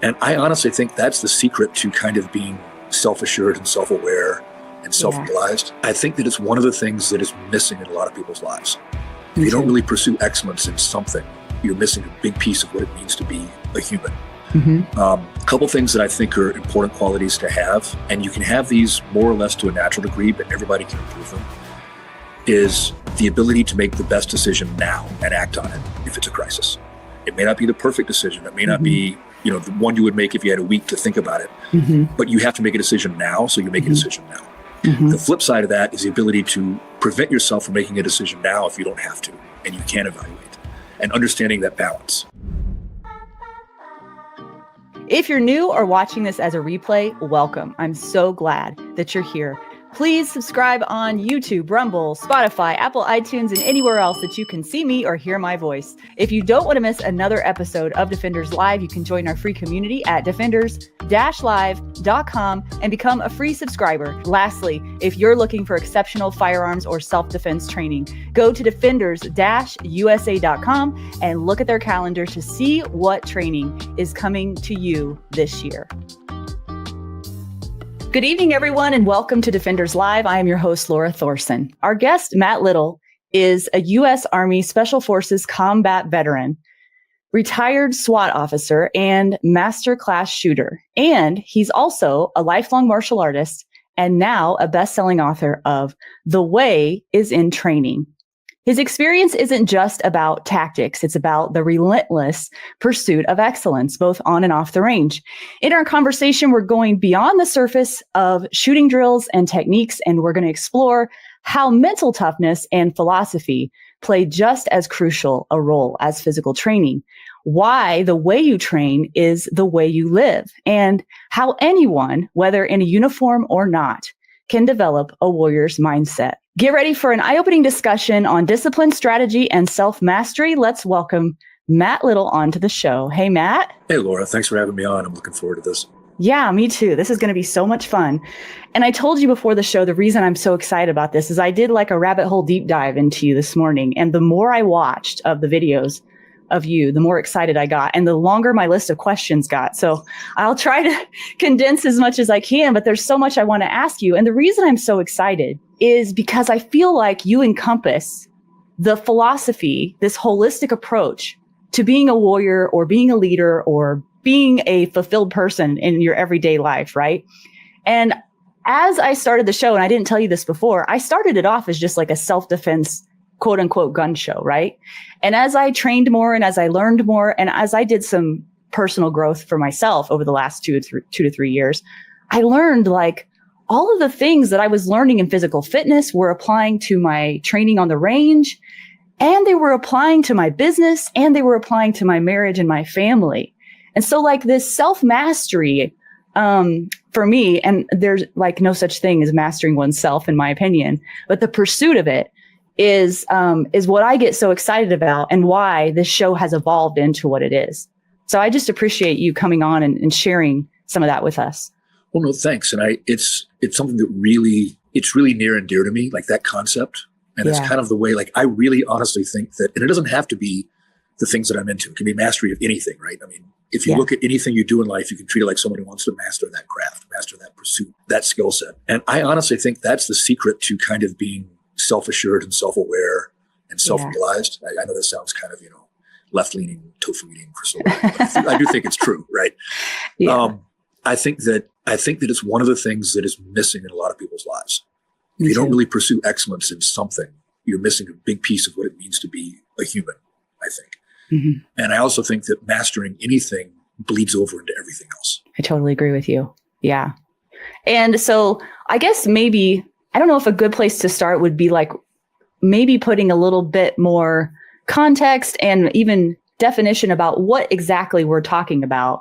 And I honestly think that's the secret to kind of being self-assured and self-aware and self-realized. I think that it's one of the things that is missing in a lot of people's lives. If you don't really pursue excellence in something, you're missing a big piece of what it means to be a human. A couple things that I think are important qualities to have, and you can have these more or less to a natural degree, but everybody can improve them, is the ability to make the best decision now and act on it if it's a crisis. It may not be the perfect decision. It may not be, the one you would make if you had a week to think about it, but you have to make a decision now, so you make a decision now. The flip side of that is the ability to prevent yourself from making a decision now if you don't have to, and you can evaluate, and understanding that balance. If you're new or watching this as a replay, welcome. I'm so glad that you're here. Please subscribe on YouTube, Rumble, Spotify, Apple iTunes, and anywhere else that you can see me or hear my voice. If you don't want to miss another episode of Defenders Live, you can join our free community at defenders-live.com and become a free subscriber. Lastly, if you're looking for exceptional firearms or self-defense training, go to defenders-usa.com and look at their calendar to see what training is coming to you this year. Good evening, everyone, and welcome to Defenders Live. I am your host, Lora Thorson. Our guest, Matt Little, is a U.S. Army Special Forces combat veteran, retired SWAT officer, and master class shooter. And he's also a lifelong martial artist and now a best-selling author of The Way is in Training. His experience isn't just about tactics. It's about the relentless pursuit of excellence, both on and off the range. In our conversation, we're going beyond the surface of shooting drills and techniques, and we're going to explore how mental toughness and philosophy play just as crucial a role as physical training, why the way you train is the way you live, and how anyone, whether in a uniform or not, can develop a warrior's mindset. Get ready for an eye-opening discussion on discipline, strategy, and self-mastery. Let's welcome Matt Little onto the show. Hey, Matt. Hey, Laura. Thanks for having me on. I'm looking forward to this. Yeah, me too. This is going to be so much fun. And I told you before the show, the reason I'm so excited about this is I did like a rabbit hole deep dive into you this morning. And the more I watched of the videos of you, the more excited I got and the longer my list of questions got. So I'll try to condense as much as I can, but there's so much I want to ask you. And the reason I'm so excited is because I feel like you encompass the philosophy, this holistic approach to being a warrior or being a leader or being a fulfilled person in your everyday life, right? And as I started the show, and I didn't tell you this before, I started it off as just like a self-defense, quote unquote, gun show, right? And as I trained more and as I learned more, and as I did some personal growth for myself over the last 2 to 3 years, I learned like all of the things that I was learning in physical fitness were applying to my training on the range, and they were applying to my business, and they were applying to my marriage and my family. And so like this self-mastery, for me, and there's like no such thing as mastering oneself in my opinion, but the pursuit of it is what I get so excited about and why this show has evolved into what it is. So I just appreciate you coming on and sharing some of that with us. Well, no, thanks. And it's something that really near and dear to me, like that concept. And it's kind of the way, like, I really honestly think that, and it doesn't have to be the things that I'm into. It can be mastery of anything, right? I mean, if you look at anything you do in life, you can treat it like someone who wants to master that craft, master that pursuit, that skill set. And I honestly think that's the secret to kind of being self-assured and self-aware and self-realized. I know this sounds kind of, left-leaning, tofu-eating crystal, but I do think it's true, right? I think that it's one of the things that is missing in a lot of people's lives. If you don't really pursue excellence in something, you're missing a big piece of what it means to be a human, I think. And I also think that mastering anything bleeds over into everything else. I totally agree with you. Yeah. And so I guess maybe, I don't know if a good place to start would be like maybe putting a little bit more context and even definition about what exactly we're talking about.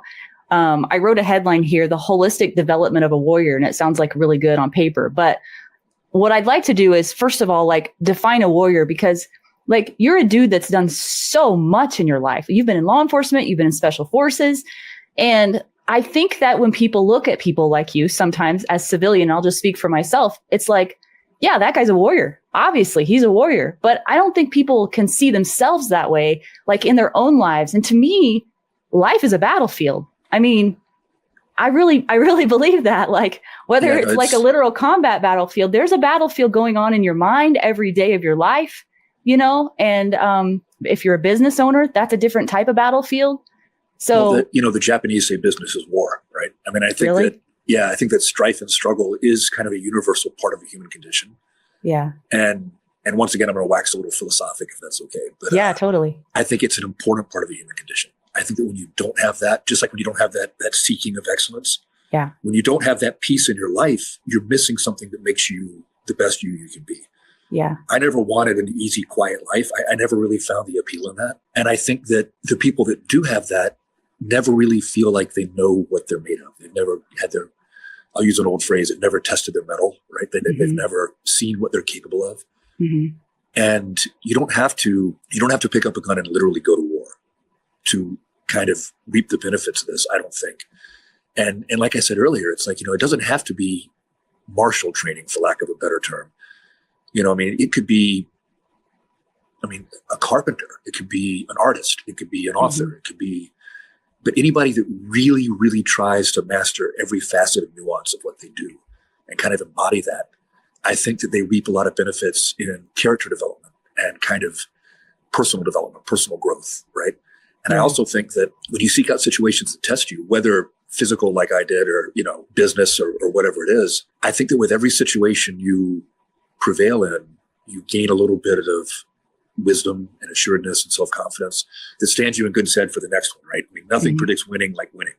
I wrote a headline here, the holistic development of a warrior, and it sounds like really good on paper. But what I'd like to do is, first of all, like define a warrior, because like you're a dude that's done so much in your life. You've been in law enforcement, you've been in special forces. And I think that when people look at people like you, sometimes as civilian, I'll just speak for myself, it's like, yeah, that guy's a warrior. Obviously, he's a warrior. But I don't think people can see themselves that way, like in their own lives. And to me, life is a battlefield. I mean, I really believe that. Like, whether it's like a literal combat battlefield, there's a battlefield going on in your mind every day of your life, and if you're a business owner, that's a different type of battlefield. So, the Japanese say business is war, right? I mean, I think I think that strife and struggle is kind of a universal part of the human condition. Yeah. And once again, I'm going to wax a little philosophic if that's okay. But yeah, totally. I think it's an important part of the human condition. I think that when you don't have that, just like when you don't have that seeking of excellence, when you don't have that peace in your life, you're missing something that makes you the best you can be. Yeah. I never wanted an easy, quiet life. I never really found the appeal in that. And I think that the people that do have that never really feel like they know what they're made of. They've never had I'll use an old phrase, they've never tested their mettle, right? They've never seen what they're capable of. Mm-hmm. And you don't have to pick up a gun and literally go to war to kind of reap the benefits of this, I don't think. And like I said earlier, it's like, it doesn't have to be martial training, for lack of a better term. It could be, a carpenter. It could be an artist. It could be an author. Mm-hmm. It could be, but anybody that really, really tries to master every facet and nuance of what they do and kind of embody that, I think that they reap a lot of benefits in character development and kind of personal development, personal growth, right? And I also think that when you seek out situations that test you, whether physical like I did or, business or whatever it is, I think that with every situation you prevail in, you gain a little bit of wisdom and assuredness and self-confidence that stands you in good stead for the next one, right? Nothing predicts winning like winning,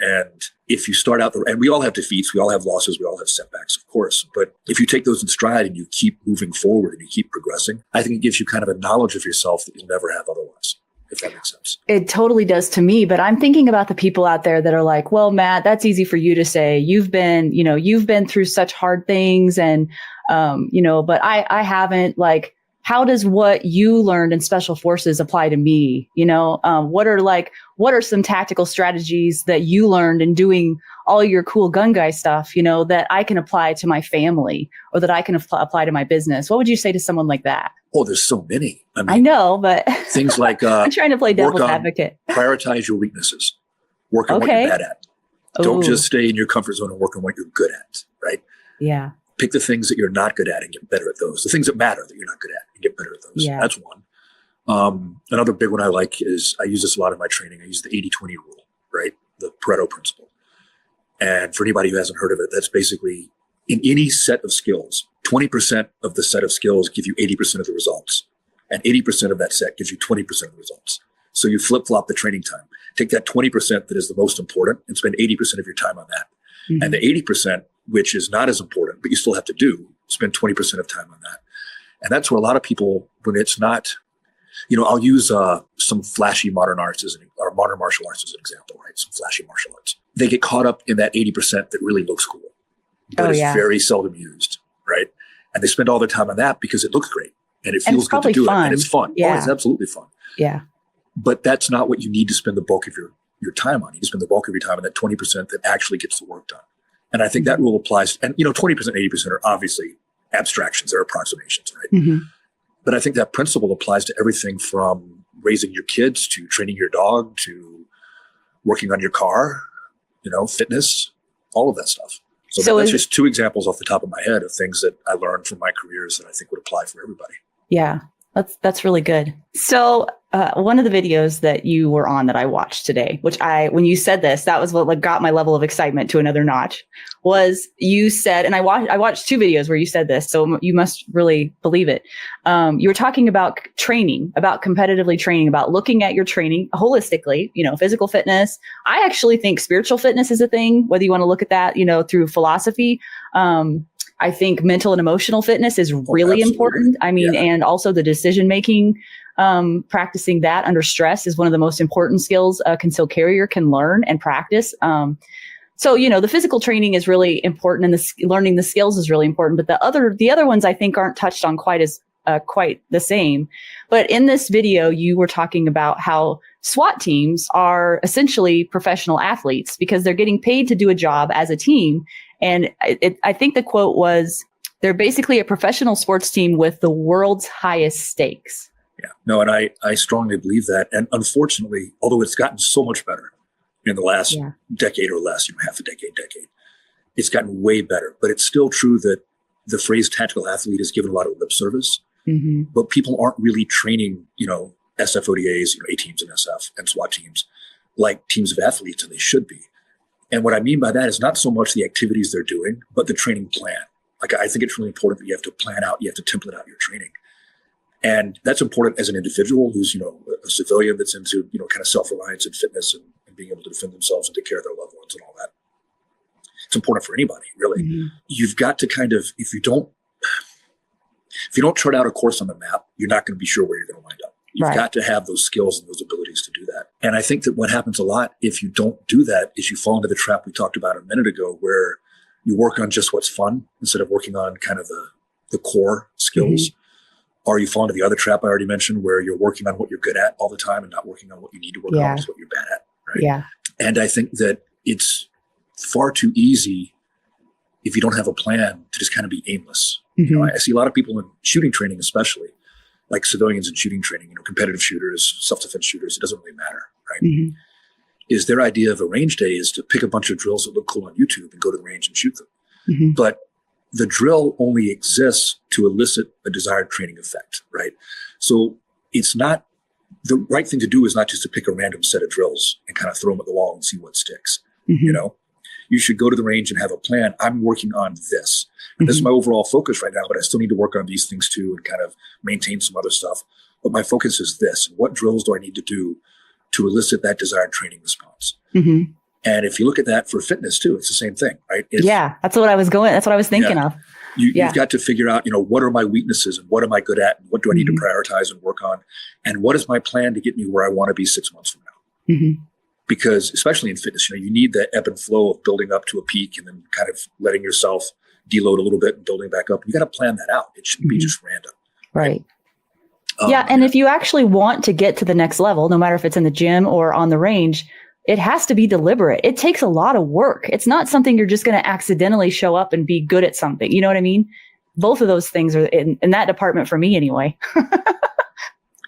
and if you start out, and we all have defeats, we all have losses, we all have setbacks, of course, but if you take those in stride and you keep moving forward and you keep progressing, I think it gives you kind of a knowledge of yourself that you'll never have otherwise. If that makes sense. It totally does to me, but I'm thinking about the people out there that are like, well, Matt, that's easy for you to say. You've been through such hard things and, but I haven't. Like, how does what you learned in special forces apply to me? What are some tactical strategies that you learned in doing all your cool gun guy stuff, that I can apply to my family or that I can apply to my business? What would you say to someone like that? Oh, there's so many. I know, but things like I'm trying to play devil's advocate. Prioritize your weaknesses. Work on what you're bad at. Don't just stay in your comfort zone and work on what you're good at, right? Yeah. Pick the things that you're not good at and get better at those. The things that matter that you're not good at and get better at those. Yeah. That's one. Another big one I like is, I use this a lot in my training. I use the 80-20 rule, right? The Pareto principle. And for anybody who hasn't heard of it, that's basically in any set of skills, 20% of the set of skills give you 80% of the results. And 80% of that set gives you 20% of the results. So you flip-flop the training time. Take that 20% that is the most important and spend 80% of your time on that. Mm-hmm. And the 80%, which is not as important, but you still have to do, spend 20% of time on that. And that's where a lot of people, when it's not, I'll use some flashy modern arts or modern martial arts as an example, right? Some flashy martial arts. They get caught up in that 80% that really looks cool, but it's very seldom used, right? And they spend all their time on that because it looks great and it feels good to do it, and it's fun. Yeah. Oh, it's absolutely fun. Yeah. But that's not what you need to spend the bulk of your time on. You need to spend the bulk of your time on that 20% that actually gets the work done. And I think that rule applies. And 20%, 80% are obviously abstractions, they're approximations, right? Mm-hmm. But I think that principle applies to everything from raising your kids to training your dog to working on your car, fitness, all of that stuff. So that's just two examples off the top of my head of things that I learned from my careers that I think would apply for everybody. Yeah, that's really good. So one of the videos that you were on that I watched today, which when you said this, that was what got my level of excitement to another notch, was you said, and I watched two videos where you said this, so you must really believe it. You were talking about training, about competitively training, about looking at your training holistically, physical fitness. I actually think spiritual fitness is a thing, whether you want to look at that, through philosophy. I think mental and emotional fitness is really important. And also the decision-making, practicing that under stress is one of the most important skills a concealed carrier can learn and practice. So, the physical training is really important and learning the skills is really important. But the other ones I think aren't touched on quite the same. But in this video, you were talking about how SWAT teams are essentially professional athletes because they're getting paid to do a job as a team. And I think the quote was, they're basically a professional sports team with the world's highest stakes. Yeah, no, and I strongly believe that. And unfortunately, although it's gotten so much better, in the last decade or less, half a decade. It's gotten way better, but it's still true that the phrase tactical athlete is given a lot of lip service, but people aren't really training, SFODAs, A teams and SF and SWAT teams like teams of athletes, and they should be. And what I mean by that is not so much the activities they're doing, but the training plan. Like, I think it's really important that you have to plan out, you have to template out your training. And that's important as an individual who's, a civilian that's into, kind of self-reliance and fitness and being able to defend themselves and take care of their loved ones and all that. It's important for anybody, really. You've got to kind of, if you don't chart out a course on the map, you're not going to be sure where you're going to wind up. You've got to have those skills and those abilities to do that. And I think that what happens a lot if you don't do that is you fall into the trap we talked about a minute ago, where you work on just what's fun instead of working on kind of the core skills. Or you fall into the other trap I already mentioned, where you're working on what you're good at all the time and not working on what you need to work on, is what you're bad at. Right? Yeah. And I think that it's far too easy, if you don't have a plan, to just kind of be aimless. I see a lot of people in shooting training, especially like civilians in shooting training, competitive shooters, self-defense shooters, it doesn't really matter, right? Is their idea of a range day is to pick a bunch of drills that look cool on YouTube and go to the range and shoot them. But the drill only exists to elicit a desired training effect, right? So it's not, the right thing to do is not just to pick a random set of drills and kind of throw them at the wall and see what sticks. You should go to the range and have a plan. I'm working on this. And this is my overall focus right now, but I still need to work on these things too and kind of maintain some other stuff. But my focus is this. What drills do I need to do to elicit that desired training response? And if you look at that for fitness too, it's the same thing, right? That's what I was thinking of. You've got to figure out, what are my weaknesses and what am I good at? And what do I need to prioritize and work on? And what is my plan to get me where I want to be 6 months from now? Because especially in fitness, you need that ebb and flow of building up to a peak and then kind of letting yourself deload a little bit and building back up. You got to plan that out. It shouldn't be just random. Right. And if you actually want to get to the next level, no matter if it's in the gym or on the range, it has to be deliberate. It takes a lot of work. It's not something you're just going to accidentally show up and be good at something. You know what I mean? Both of those things are in that department for me anyway.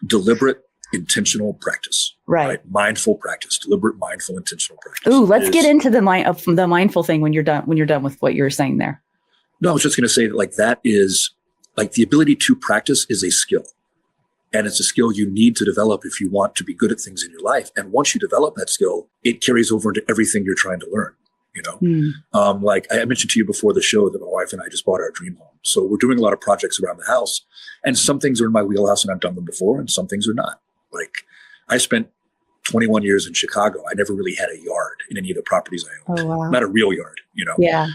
Deliberate, intentional practice. Right. Mindful practice. Deliberate, mindful, intentional practice. Ooh, let's get into the mindful thing when you're done with what you're saying there. No, I was just going to say that that is the ability to practice is a skill. And it's a skill you need to develop if you want to be good at things in your life. And once you develop that skill, it carries over into everything you're trying to learn. Like I mentioned to you before the show that my wife and I just bought our dream home. So we're doing a lot of projects around the house, and some things are in my wheelhouse and I've done them before, and some things are not. Like, I spent 21 years in Chicago. I never really had a yard in any of the properties I owned. Oh, wow. Not a real yard, Yeah.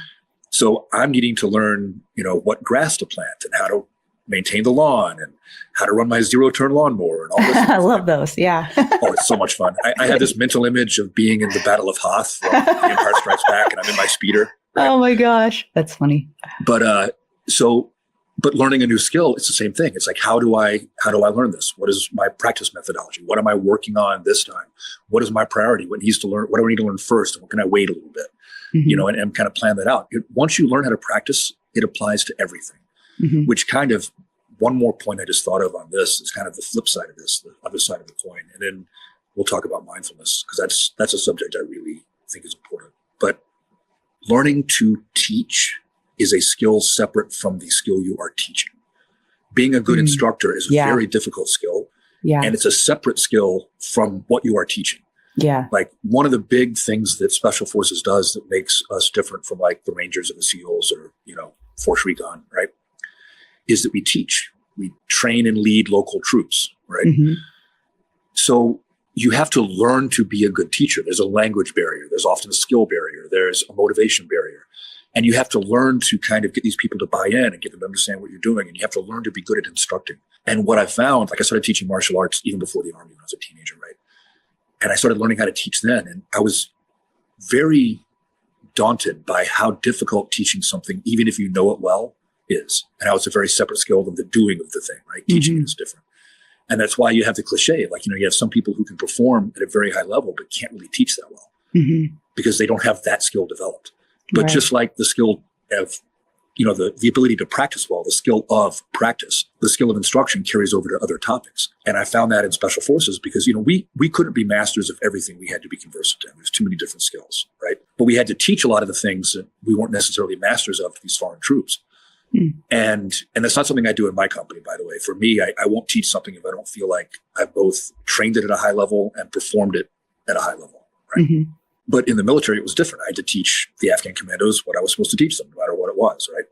So I'm needing to learn, what grass to plant and how to maintain the lawn and how to run my zero-turn lawnmower and all this. I love those. Yeah. Oh, it's so much fun. I have this mental image of being in the Battle of Hoth from The Empire Strikes Back, and I'm in my speeder. Right? Oh my gosh. That's funny. But learning a new skill, it's the same thing. It's like, how do I learn this? What is my practice methodology? What am I working on this time? What is my priority? What do I need to learn first? And what can I wait a little bit? And kind of plan that out. Once you learn how to practice, it applies to everything. Which kind of, one more point I just thought of on this is kind of the flip side of this, the other side of the coin. And then we'll talk about mindfulness, because that's a subject I really think is important. But learning to teach is a skill separate from the skill you are teaching. Being a good instructor is a very difficult skill. And it's a separate skill from what you are teaching. Like, one of the big things that Special Forces does that makes us different from like the Rangers or the SEALs or, Force Recon, right, is that we teach. We train and lead local troops, right? So you have to learn to be a good teacher. There's a language barrier. There's often a skill barrier. There's a motivation barrier. And you have to learn to kind of get these people to buy in and get them to understand what you're doing. And you have to learn to be good at instructing. And what I found, like, I started teaching martial arts even before the Army when I was a teenager, right? And I started learning how to teach then. And I was very daunted by how difficult teaching something, even if you know it well, is. And how it's a very separate skill than the doing of the thing, right? Teaching is different. And that's why you have the cliche, like, you have some people who can perform at a very high level, but can't really teach that well because they don't have that skill developed. But just like the skill of the ability to practice well, the skill of practice, the skill of instruction carries over to other topics. And I found that in special forces because, we couldn't be masters of everything we had to be conversant in. There's too many different skills, right? But we had to teach a lot of the things that we weren't necessarily masters of to these foreign troops. And that's not something I do in my company, by the way. For me, I won't teach something if I don't feel like I've both trained it at a high level and performed it at a high level, right? But in the military, it was different. I had to teach the Afghan commandos what I was supposed to teach them, no matter what it was, right?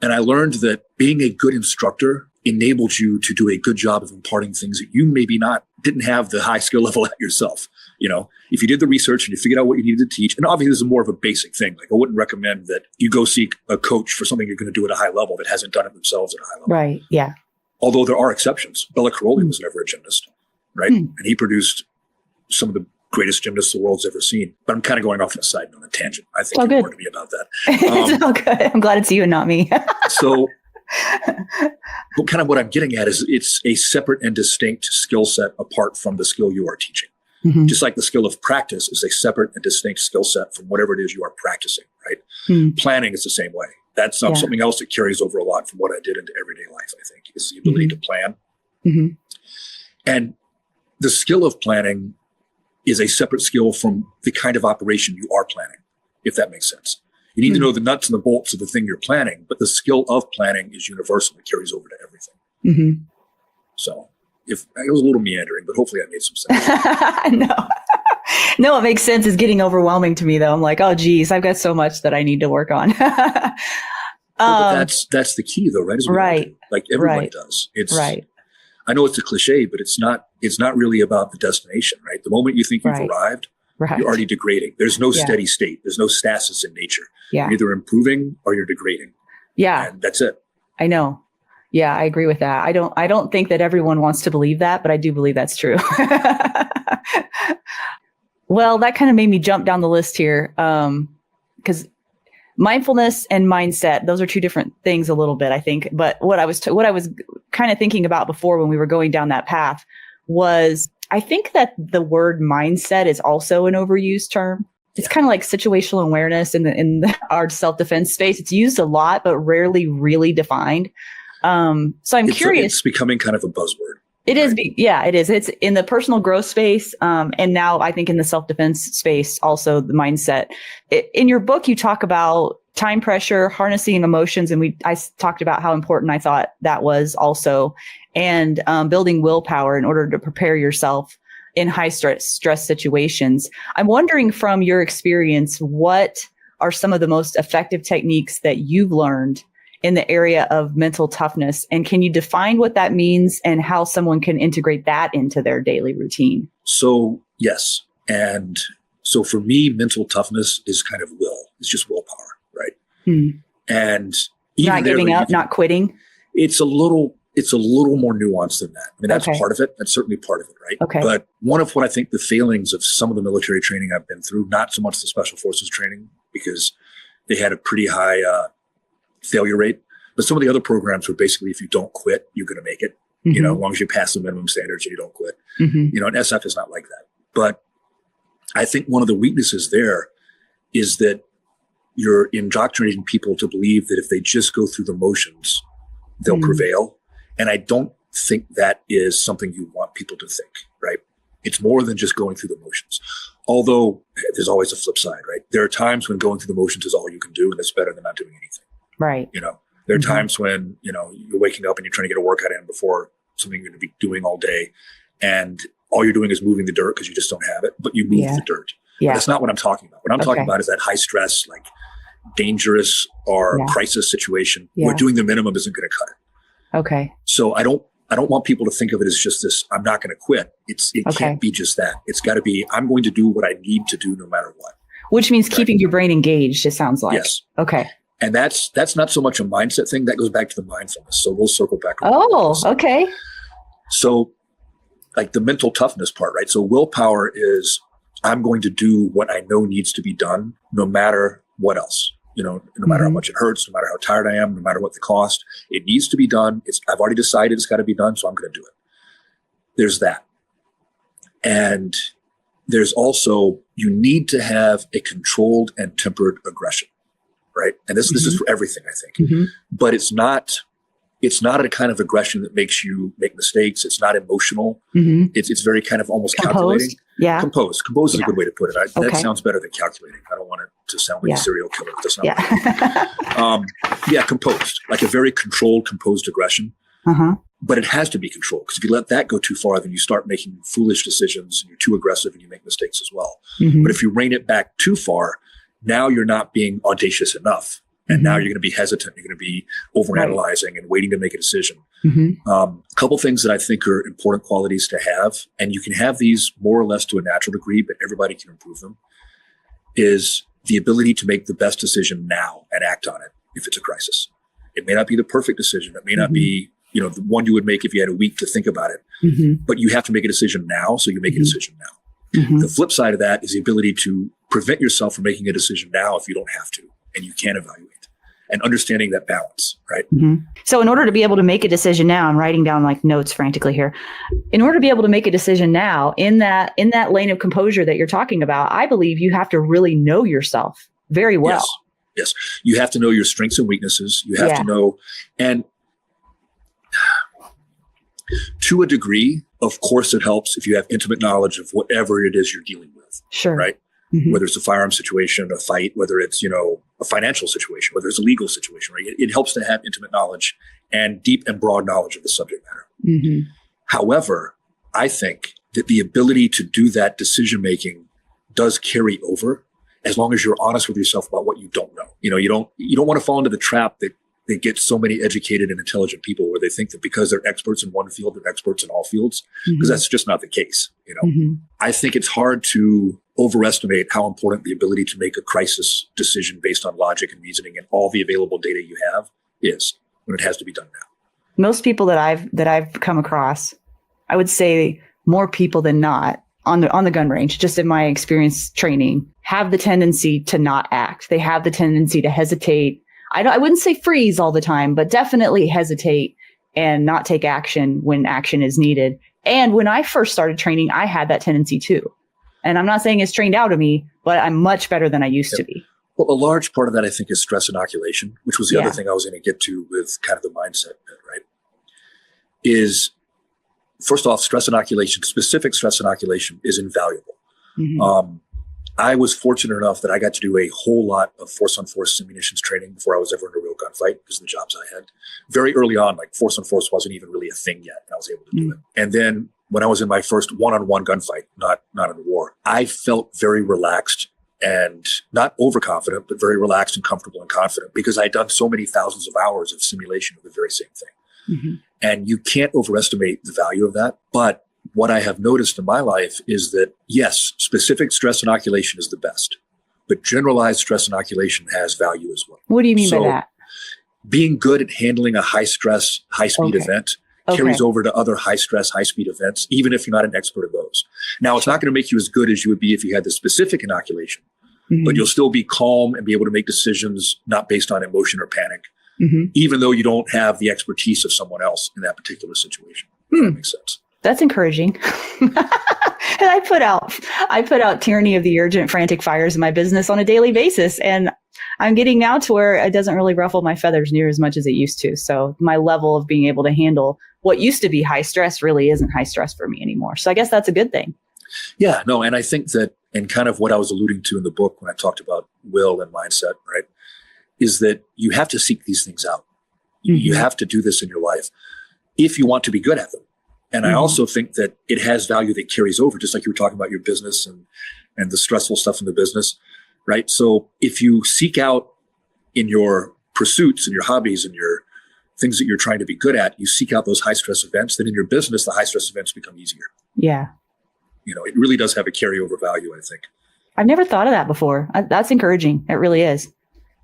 And I learned that being a good instructor enabled you to do a good job of imparting things that you maybe didn't have the high skill level at yourself. If you did the research and you figured out what you needed to teach, and obviously this is more of a basic thing. Like I wouldn't recommend that you go seek a coach for something you're going to do at a high level that hasn't done it themselves at a high level. Right. Yeah. Although there are exceptions. Bela Karolyi was never a gymnast, right? And he produced some of the greatest gymnasts the world's ever seen. But I'm kind of going off on a side note, on a tangent. I think you warned me about that. It's all good. I'm glad it's you and not me. So kind of what I'm getting at is it's a separate and distinct skill set apart from the skill you are teaching. Just like the skill of practice is a separate and distinct skill set from whatever it is you are practicing, right? Planning is the same way. That's something else that carries over a lot from what I did into everyday life, I think, is the ability to plan. And the skill of planning is a separate skill from the kind of operation you are planning, if that makes sense. You need to know the nuts and the bolts of the thing you're planning, but the skill of planning is universal. It carries over to everything. So if it was a little meandering, but hopefully I made some sense. No, it makes sense. It's getting overwhelming to me though. I'm like, oh geez, I've got so much that I need to work on. But that's the key though, right? Right. Like everyone does. It's right. I know it's a cliche, but it's not really about the destination, right? The moment you think you've arrived, you're already degrading. There's no steady state. There's no stasis in nature. You're either improving or you're degrading. Yeah. And that's it. I know. Yeah, I agree with that. I don't think that everyone wants to believe that, but I do believe that's true. Well, that kind of made me jump down the list here. Because mindfulness and mindset, those are two different things a little bit, I think. But what I was kind of thinking about before when we were going down that path was, I think that the word mindset is also an overused term. It's kind of like situational awareness in our self-defense space. It's used a lot, but rarely really defined. So I'm curious. It's becoming kind of a buzzword. It is. Yeah, it is. It's in the personal growth space. And now I think in the self-defense space, also the mindset. In your book, you talk about time pressure, harnessing emotions. And I talked about how important I thought that was also, and building willpower in order to prepare yourself in high stress situations. I'm wondering from your experience, what are some of the most effective techniques that you've learned in the area of mental toughness? And can you define what that means and how someone can integrate that into their daily routine? So, yes. And so for me, mental toughness is kind of will. It's just willpower, right? And even not giving up, not quitting. It's a little more nuanced than that. I mean, that's part of it. That's certainly part of it, right? Okay. But one of what I think the failings of some of the military training I've been through, not so much the special forces training, because they had a pretty high failure rate. But some of the other programs were basically, if you don't quit, you're going to make it, as long as you pass the minimum standards and you don't quit. And SF is not like that. But I think one of the weaknesses there is that you're indoctrinating people to believe that if they just go through the motions, they'll prevail. And I don't think that is something you want people to think, right? It's more than just going through the motions. Although there's always a flip side, right? There are times when going through the motions is all you can do, and it's better than not doing anything. Right. There are times when, you're waking up and you're trying to get a workout in before something you're going to be doing all day. And all you're doing is moving the dirt because you just don't have it, but you move the dirt. Yeah. But that's not what I'm talking about. What I'm talking about is that high stress, like dangerous or crisis situation where doing the minimum isn't going to cut it. Okay. So I don't want people to think of it as just this, I'm not going to quit. It can't be just that. It's got to be, I'm going to do what I need to do no matter what. Which means keeping your brain engaged, it sounds like. Yes. Okay. And that's not so much a mindset thing. That goes back to the mindfulness. So we'll circle back. Okay. So like the mental toughness part, right? So willpower is, I'm going to do what I know needs to be done, no matter what else, no matter how much it hurts, no matter how tired I am, no matter what the cost, it needs to be done. I've already decided it's got to be done. So I'm going to do it. There's that. And there's also, you need to have a controlled and tempered aggression, right? And this is for everything, I think. But it's not a kind of aggression that makes you make mistakes. It's not emotional. It's very kind of almost calculating. Yeah. Composed is a good way to put it. That sounds better than calculating. I don't want it to sound like a serial killer. That's not right. Composed, like a very controlled, composed aggression. But it has to be controlled, because if you let that go too far, then you start making foolish decisions and you're too aggressive and you make mistakes as well. But if you rein it back too far, now you're not being audacious enough. And now you're going to be hesitant. You're going to be overanalyzing and waiting to make a decision. A couple things that I think are important qualities to have, and you can have these more or less to a natural degree, but everybody can improve them, is the ability to make the best decision now and act on it if it's a crisis. It may not be the perfect decision. It may not be, the one you would make if you had a week to think about it. But you have to make a decision now, so you make a decision now. The flip side of that is the ability to prevent yourself from making a decision now if you don't have to, and you can evaluate. And understanding that balance, right? So in order to be able to make a decision now, I'm writing down like notes frantically here. In order to be able to make a decision now in that lane of composure that you're talking about, I believe you have to really know yourself very well. Yes. You have to know your strengths and weaknesses. You have to know, and to a degree, of course, it helps if you have intimate knowledge of whatever it is you're dealing with. Sure. Right? Whether it's a firearm situation, a fight, whether it's, a financial situation, whether it's a legal situation, right? It helps to have intimate knowledge and deep and broad knowledge of the subject matter. However, I think that the ability to do that decision-making does carry over as long as you're honest with yourself about what you don't know. You don't want to fall into the trap that they get so many educated and intelligent people where they think that because they're experts in one field, they're experts in all fields, because that's just not the case. I think it's hard to overestimate how important the ability to make a crisis decision based on logic and reasoning and all the available data you have is, when it has to be done now. Most people that I've come across, I would say more people than not on the gun range, just in my experience training, have the tendency to not act. They have the tendency to hesitate. I wouldn't say freeze all the time, but definitely hesitate and not take action when action is needed. And when I first started training, I had that tendency too. And I'm not saying it's trained out of me, but I'm much better than I used to be. Well, a large part of that, I think, is stress inoculation, which was the other thing I was going to get to with kind of the mindset bit, right? Is, first off, stress inoculation, specific stress inoculation is invaluable. I was fortunate enough that I got to do a whole lot of force-on-force ammunitions training before I was ever in a real gunfight because of the jobs I had. Very early on, like force-on-force wasn't even really a thing yet. And I was able to do it. And then when I was in my first one-on-one gunfight, not in a war, I felt very relaxed and not overconfident, but very relaxed and comfortable and confident because I had done so many thousands of hours of simulation of the very same thing. And you can't overestimate the value of that. But what I have noticed in my life is that, yes, specific stress inoculation is the best, but generalized stress inoculation has value as well. What do you mean by that? Being good at handling a high-stress, high-speed event carries over to other high-stress, high-speed events, even if you're not an expert at those. Now, it's not going to make you as good as you would be if you had the specific inoculation, but you'll still be calm and be able to make decisions not based on emotion or panic, even though you don't have the expertise of someone else in that particular situation. If that makes sense. That's encouraging. And I put out tyranny of the urgent, frantic fires in my business on a daily basis. And I'm getting now to where it doesn't really ruffle my feathers near as much as it used to. So my level of being able to handle what used to be high stress really isn't high stress for me anymore. So I guess that's a good thing. Yeah, no. And I think that, and kind of what I was alluding to in the book when I talked about will and mindset, right, is that you have to seek these things out. You have to do this in your life if you want to be good at them. And I also think that it has value that carries over, just like you were talking about your business and the stressful stuff in the business, right? So if you seek out in your pursuits and your hobbies and your things that you're trying to be good at, you seek out those high stress events, then in your business, the high stress events become easier. Yeah. It really does have a carryover value, I think. I've never thought of that before. That's encouraging. It really is.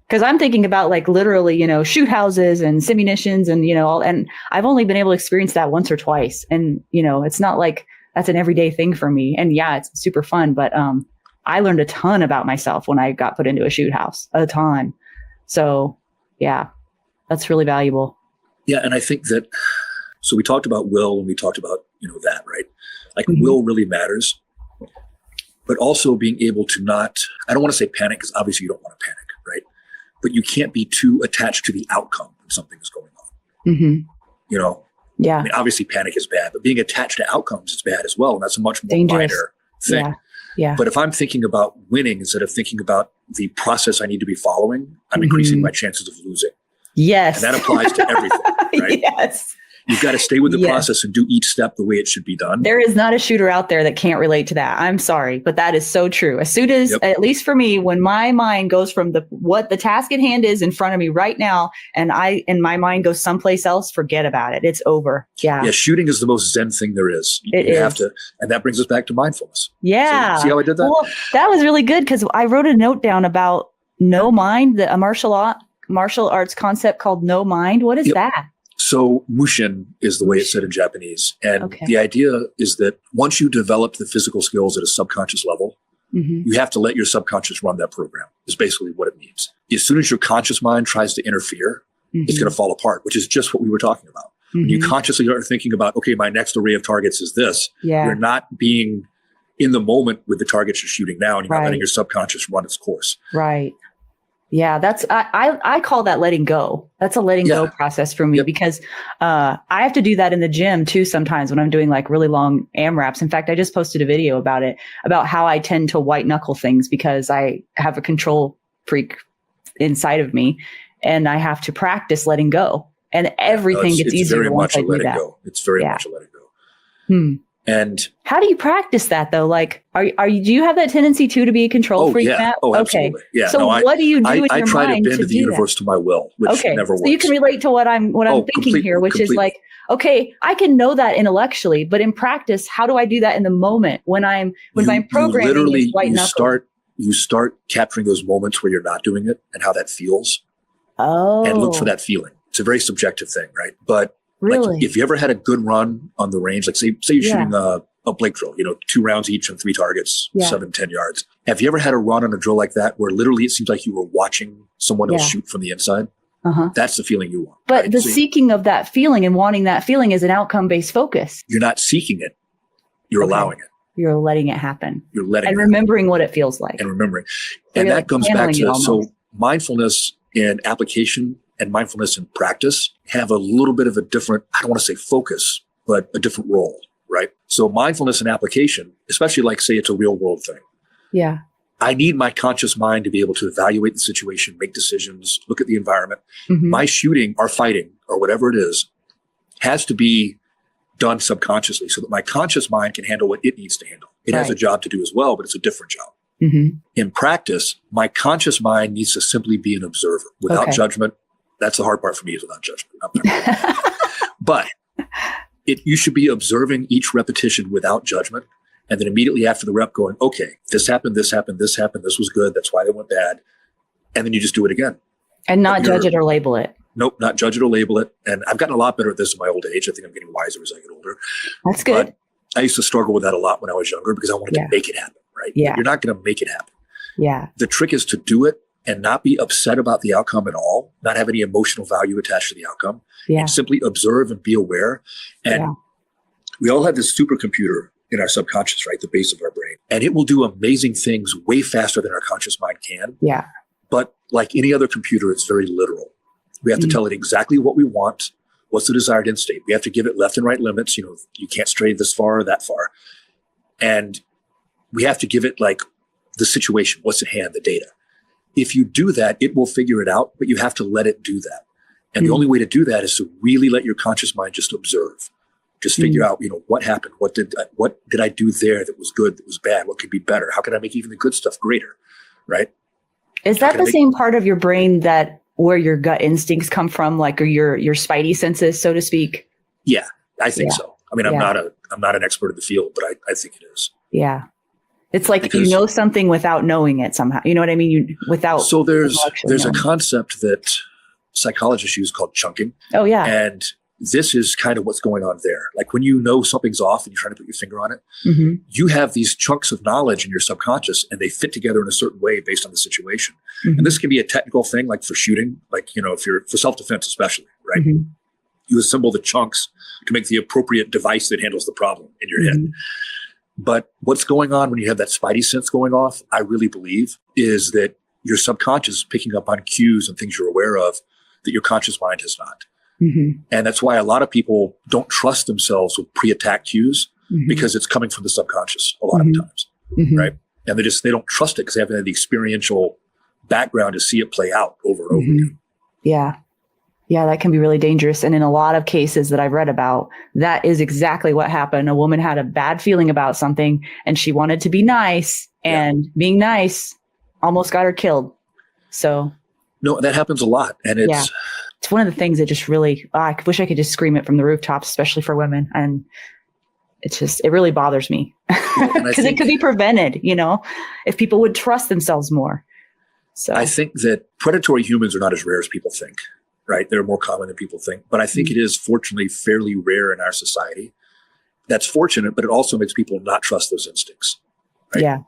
Because I'm thinking about like literally, shoot houses and simunitions and, and I've only been able to experience that once or twice. And, it's not like that's an everyday thing for me. And yeah, it's super fun. But I learned a ton about myself when I got put into a shoot house, a ton. So yeah, that's really valuable. Yeah. And I think that, so we talked about will and we talked about, that, right? Like will really matters, but also being able to not, I don't want to say panic because obviously you don't want to panic, right? but you can't be too attached to the outcome when something is going on. Mm-hmm. You know, Yeah. I mean, obviously panic is bad, but being attached to outcomes is bad as well. And that's a much more Dangerous. minor thing. Yeah. Yeah. But if I'm thinking about winning instead of thinking about the process I need to be following, I'm increasing my chances of losing. Yes. And that applies to everything, right? Yes. You've got to stay with the process and do each step the way it should be done. There is not a shooter out there that can't relate to that. I'm sorry, but that is so true. As soon as, at least for me, when my mind goes from what the task at hand is in front of me right now, and my mind goes someplace else, forget about it. It's over. Yeah. Yeah. Shooting is the most Zen thing there is. You have to, and that brings us back to mindfulness. Yeah. So, see how I did that? Well, that was really good because I wrote a note down about no mind, a martial arts concept called no mind. What is that? So mushin is the way it's said in Japanese. And the idea is that once you develop the physical skills at a subconscious level, you have to let your subconscious run that program, is basically what it means. As soon as your conscious mind tries to interfere, it's going to fall apart, which is just what we were talking about. When you consciously are thinking about, okay, my next array of targets is this, you're not being in the moment with the targets you're shooting now, and you're not letting your subconscious run its course. Right. Yeah, that's I call that letting go. That's a letting go process for me because I have to do that in the gym too sometimes when I'm doing like really long AMRAPs. In fact, I just posted a video about it, about how I tend to white knuckle things because I have a control freak inside of me and I have to practice letting go. And everything gets easier once I do that. It's very much a letting go. And how do you practice that though? Like, do you have that tendency too to be a control freak, Matt? Oh, absolutely. Okay. Yeah. So what do you do in your mind I try to bend the universe to my will, which never works. So you can relate to what I'm thinking here, which is like, okay, I can know that intellectually, but in practice, how do I do that in the moment when my programming is white knuckle? You start capturing those moments where you're not doing it and how that feels. Oh. And look for that feeling. It's a very subjective thing, right? But really, like if you ever had a good run on the range, like say you're shooting a Blake drill, 2 rounds each on 3 targets, 7-10 yards. Have you ever had a run on a drill like that where literally it seems like you were watching someone else shoot from the inside? That's the feeling you want. But the seeking of that feeling and wanting that feeling is an outcome-based focus. You're not seeking it. You're allowing it. You're letting it happen. You're letting it remembering what it feels like. And remembering. And that comes back to, so mindfulness in application and mindfulness in practice have a little bit of a different, I don't want to say focus, but a different role, right? So mindfulness and application, especially like say it's a real world thing. Yeah. I need my conscious mind to be able to evaluate the situation, make decisions, look at the environment. My shooting or fighting or whatever it is has to be done subconsciously so that my conscious mind can handle what it needs to handle. It has a job to do as well, but it's a different job. In practice, my conscious mind needs to simply be an observer without judgment. That's the hard part for me, is without judgment. But you should be observing each repetition without judgment. And then immediately after the rep going, okay, this happened, this happened, this happened, this was good, that's why they went bad. And then you just do it again. And not judge it or label it. Nope, not judge it or label it. And I've gotten a lot better at this in my old age. I think I'm getting wiser as I get older. That's good. But I used to struggle with that a lot when I was younger because I wanted to make it happen, right? Yeah. You're not going to make it happen. Yeah. The trick is to do it and not be upset about the outcome at all, not have any emotional value attached to the outcome, and simply observe and be aware. And we all have this supercomputer in our subconscious, right? The base of our brain. And it will do amazing things way faster than our conscious mind can. Yeah. But like any other computer, it's very literal. We have to tell it exactly what we want. What's the desired end state? We have to give it left and right limits. You can't stray this far or that far. And we have to give it like the situation, what's at hand, the data. If you do that, it will figure it out, but you have to let it do that. And the only way to do that is to really let your conscious mind just observe. Just figure out, what happened? What did I do there that was good, that was bad? What could be better? How can I make even the good stuff greater? Right? Is that the same part of your brain where your gut instincts come from, like, or your spidey senses, so to speak? Yeah, I think so. I mean, I'm not an expert in the field, but I think it is. Yeah. It's like because, you know something without knowing it somehow. You know what I mean? So there's a concept that psychologists use called chunking. Oh, yeah. And this is kind of what's going on there. Like when you know something's off and you're trying to put your finger on it, you have these chunks of knowledge in your subconscious and they fit together in a certain way based on the situation. And this can be a technical thing, like for shooting, like, if you're for self-defense, especially, right? You assemble the chunks to make the appropriate device that handles the problem in your head. But what's going on when you have that spidey sense going off, I really believe, is that your subconscious is picking up on cues and things you're aware of that your conscious mind has not. And that's why a lot of people don't trust themselves with pre-attack cues because it's coming from the subconscious a lot of times, right? And they don't trust it because they haven't had the experiential background to see it play out over and over again. Yeah. Yeah, that can be really dangerous. And in a lot of cases that I've read about, that is exactly what happened. A woman had a bad feeling about something and she wanted to be nice, and being nice almost got her killed. So no, that happens a lot. And it's one of the things that just really, I wish I could just scream it from the rooftops, especially for women. And it really bothers me because it could be prevented, if people would trust themselves more. So I think that predatory humans are not as rare as people think, right? They're more common than people think. But I think it is fortunately fairly rare in our society. That's fortunate, but it also makes people not trust those instincts. Right? Yeah.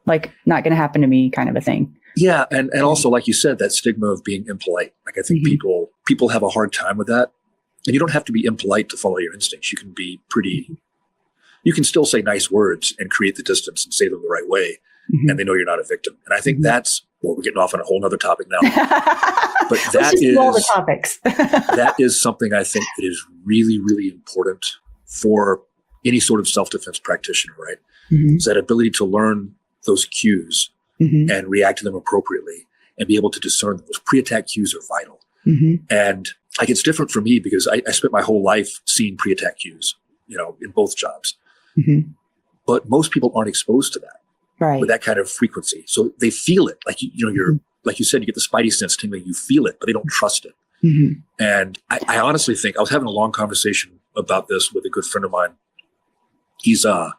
Like not going to happen to me kind of a thing. Yeah. And also, like you said, that stigma of being impolite. Like I think people have a hard time with that. And you don't have to be impolite to follow your instincts. You can be you can still say nice words and create the distance and say them the right way. And they know you're not a victim. And I think we're getting off on a whole nother topic now. But that is all the topics. that is something I think that is really, really important for any sort of self-defense practitioner, right? It's that ability to learn those cues and react to them appropriately and be able to discern them. Those pre-attack cues are vital. And like it's different for me because I spent my whole life seeing pre-attack cues, in both jobs. But most people aren't exposed to that. Right. With that kind of frequency. So they feel it. Like, you're, like you said, you get the spidey sense tingling, you feel it, but they don't trust it. And I honestly think I was having a long conversation about this with a good friend of mine. He's a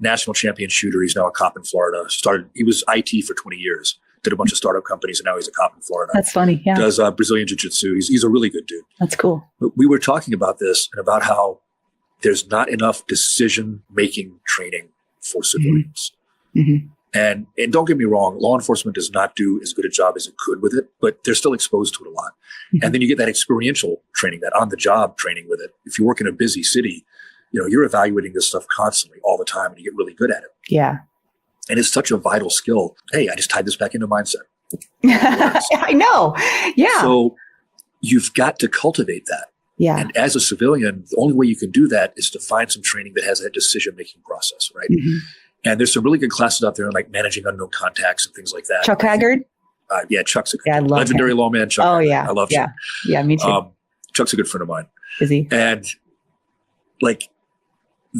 national champion shooter. He's now a cop in Florida. He was IT for 20 years, did a bunch of startup companies, and now he's a cop in Florida. That's funny. Yeah. Does Brazilian jiu-jitsu. He's a really good dude. That's cool. But we were talking about this and about how there's not enough decision-making training for civilians. And don't get me wrong, law enforcement does not do as good a job as it could with it, but they're still exposed to it a lot. And then you get that experiential training, that on-the-job training with it. If you work in a busy city, you're evaluating this stuff constantly all the time and you get really good at it. Yeah. And it's such a vital skill. Hey, I just tied this back into mindset. I know. Yeah. So you've got to cultivate that. Yeah. And as a civilian, the only way you can do that is to find some training that has that decision-making process, right? And there's some really good classes out there like managing unknown contacts and things like that. Chuck Haggard? Yeah, Chuck's a good I love legendary lawman, Chuck. Oh, yeah. I love Chuck. Yeah, me too. Chuck's a good friend of mine. Is he? And like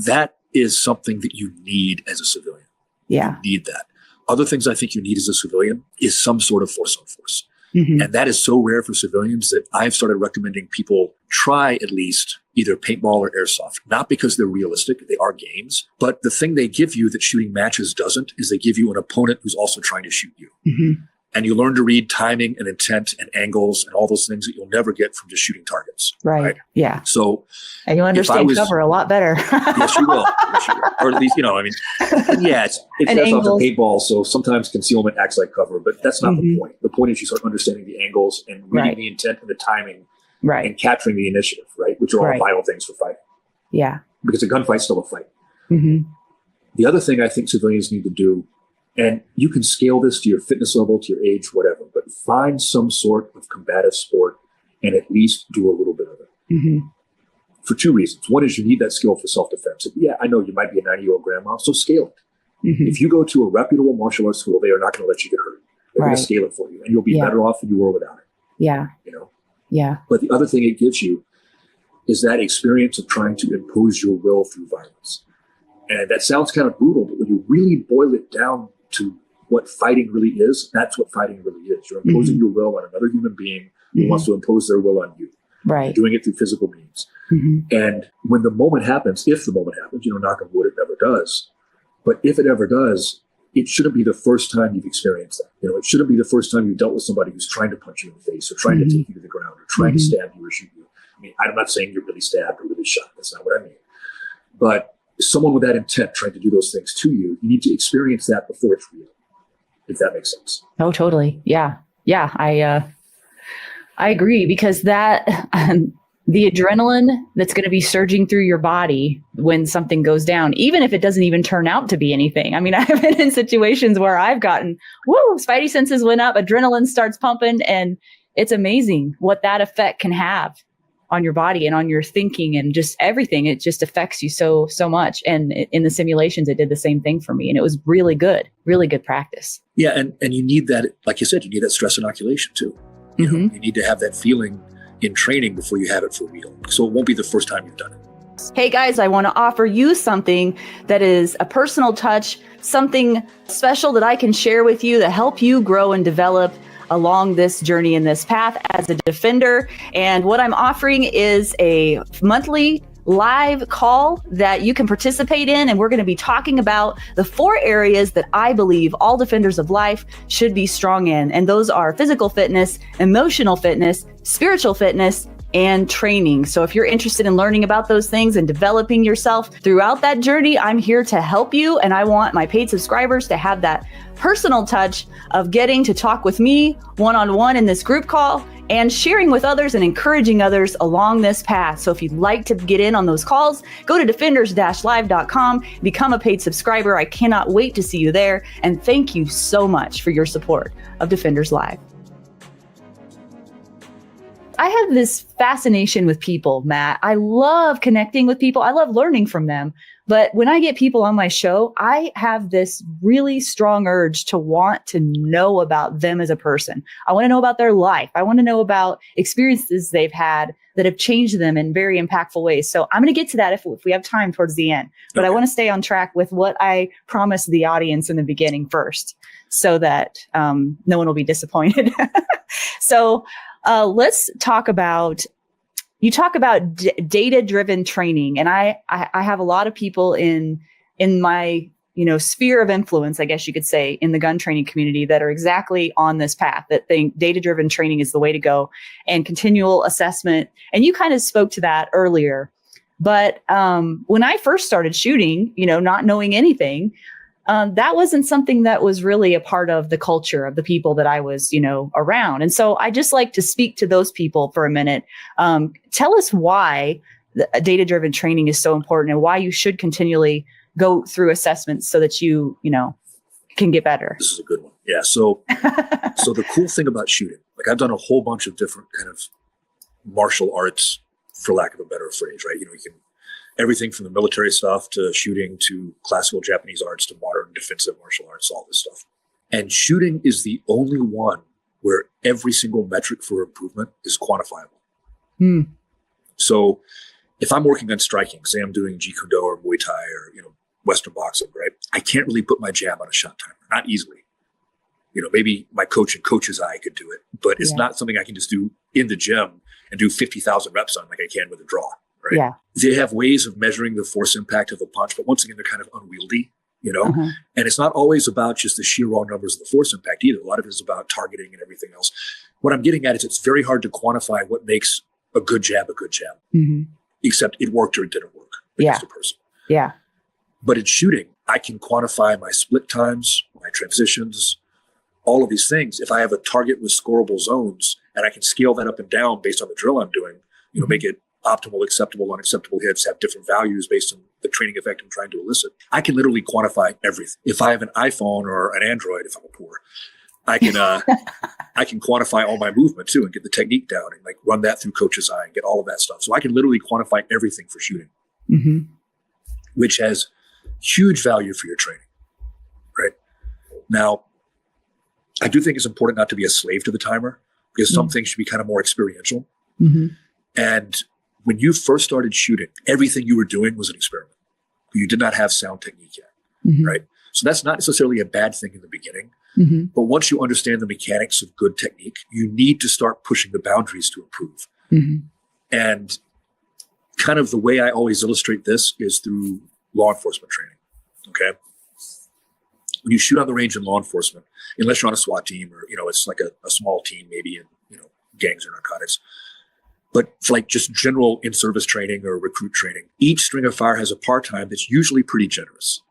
that is something that you need as a civilian. Yeah. You need that. Other things I think you need as a civilian is some sort of force on force. And that is so rare for civilians that I've started recommending people try at least either paintball or airsoft, not because they're realistic, they are games, but the thing they give you that shooting matches doesn't is they give you an opponent who's also trying to shoot you. And you learn to read timing and intent and angles and all those things that you'll never get from just shooting targets. Right. Yeah. So, and you'll understand cover a lot better. Yes, you will. Or at least, it's airsoft and paintball. So sometimes concealment acts like cover, but that's not the point. The point is you start understanding the angles and reading the intent and the timing and capturing the initiative, right? Which are all vital things for fighting. Yeah. Because a gunfight's still a fight. The other thing I think civilians need to do, and you can scale this to your fitness level, to your age, whatever, but find some sort of combative sport and at least do a little bit of it. For two reasons. One is you need that skill for self-defense. Yeah, I know you might be a 90-year-old grandma, so scale it. If you go to a reputable martial arts school, they are not going to let you get hurt. They're going to scale it for you, and you'll be better off than you were without it. Yeah. Yeah. But the other thing it gives you is that experience of trying to impose your will through violence. And that sounds kind of brutal, but when you really boil it down to what fighting really is, that's what fighting really is. You're imposing your will on another human being who wants to impose their will on you. Right. You're doing it through physical means. And when the moment happens, if the moment happens, knock on wood, it never does. But if it ever does, it shouldn't be the first time you've experienced that. It shouldn't be the first time you've dealt with somebody who's trying to punch you in the face or trying to take you to the ground or trying to stab you or shoot you. I mean, I'm not saying you're really stabbed or really shot. That's not what I mean. But someone with that intent trying to do those things to you, you need to experience that before it's real, if that makes sense. Oh, totally. Yeah. Yeah. I agree because that the adrenaline that's going to be surging through your body when something goes down, even if it doesn't even turn out to be anything. I mean, I've been in situations where I've gotten, spidey senses went up, adrenaline starts pumping, and it's amazing what that effect can have on your body and on your thinking and just everything. It just affects you so much. And in the simulations, it did the same thing for me. And it was really good practice. Yeah. And you need that, like you said, you need that stress inoculation too. You know, you need to have that feeling in training before you have it for real. So it won't be the first time you've done it. Hey guys, I want to offer you something that is a personal touch, something special that I can share with you to help you grow and develop along this journey in this path as a defender. And what I'm offering is a monthly live call that you can participate in. And we're going to be talking about the 4 areas that I believe all defenders of life should be strong in. And those are physical fitness, emotional fitness, spiritual fitness, and training. So if you're interested in learning about those things and developing yourself throughout that journey, I'm here to help you. And I want my paid subscribers to have that personal touch of getting to talk with me one-on-one in this group call and sharing with others and encouraging others along this path. So if you'd like to get in on those calls, go to defenders-live.com, become a paid subscriber. I cannot wait to see you there. And thank you so much for your support of Defenders Live. I have this fascination with people, Matt. I love connecting with people. I love learning from them. But when I get people on my show, I have this really strong urge to want to know about them as a person. I want to know about their life. I want to know about experiences they've had that have changed them in very impactful ways. So I'm going to get to that if we have time towards the end. But I want to stay on track with what I promised the audience in the beginning first, so that no one will be disappointed. So let's talk about, you talk about data-driven training. And I have a lot of people in my, sphere of influence, I guess you could say, in the gun training community that are exactly on this path, that think data-driven training is the way to go, and continual assessment. And you kind of spoke to that earlier. But when I first started shooting, not knowing anything, that wasn't something that was really a part of the culture of the people that I was, around. And so I just like to speak to those people for a minute. Tell us why data-driven training is so important and why you should continually go through assessments so that you can get better. This is a good one. Yeah. So the cool thing about shooting, like I've done a whole bunch of different kind of martial arts, for lack of a better phrase, right? You can everything from the military stuff to shooting to classical Japanese arts to modern defensive martial arts, all this stuff. And shooting is the only one where every single metric for improvement is quantifiable. So if I'm working on striking, say I'm doing Jeet Kune Do or Muay Thai or, Western boxing, right? I can't really put my jab on a shot timer, not easily. Maybe my coach's eye could do it, but it's not something I can just do in the gym and do 50,000 reps on like I can with a draw. Right? Yeah. They have ways of measuring the force impact of a punch, but once again, they're kind of unwieldy, and it's not always about just the sheer raw numbers of the force impact either. A lot of it is about targeting and everything else. What I'm getting at is it's very hard to quantify what makes a good jab, except it worked or it didn't work against a person. Yeah. But in shooting, I can quantify my split times, my transitions, all of these things. If I have a target with scoreable zones and I can scale that up and down based on the drill I'm doing, make it optimal, acceptable, unacceptable hits have different values based on the training effect I'm trying to elicit. I can literally quantify everything. If I have an iPhone or an Android, if I'm a poor, I can I can quantify all my movement too and get the technique down and like run that through coach's eye and get all of that stuff. So I can literally quantify everything for shooting, which has huge value for your training. Right now, I do think it's important not to be a slave to the timer because some things should be kind of more experiential. And when you first started shooting, everything you were doing was an experiment. You did not have sound technique yet, right? So that's not necessarily a bad thing in the beginning. But once you understand the mechanics of good technique, you need to start pushing the boundaries to improve. And kind of the way I always illustrate this is through law enforcement training, okay? When you shoot on the range in law enforcement, unless you're on a SWAT team or, it's like a small team, maybe in, gangs or narcotics, but for like just general in-service training or recruit training, each string of fire has a par time that's usually pretty generous,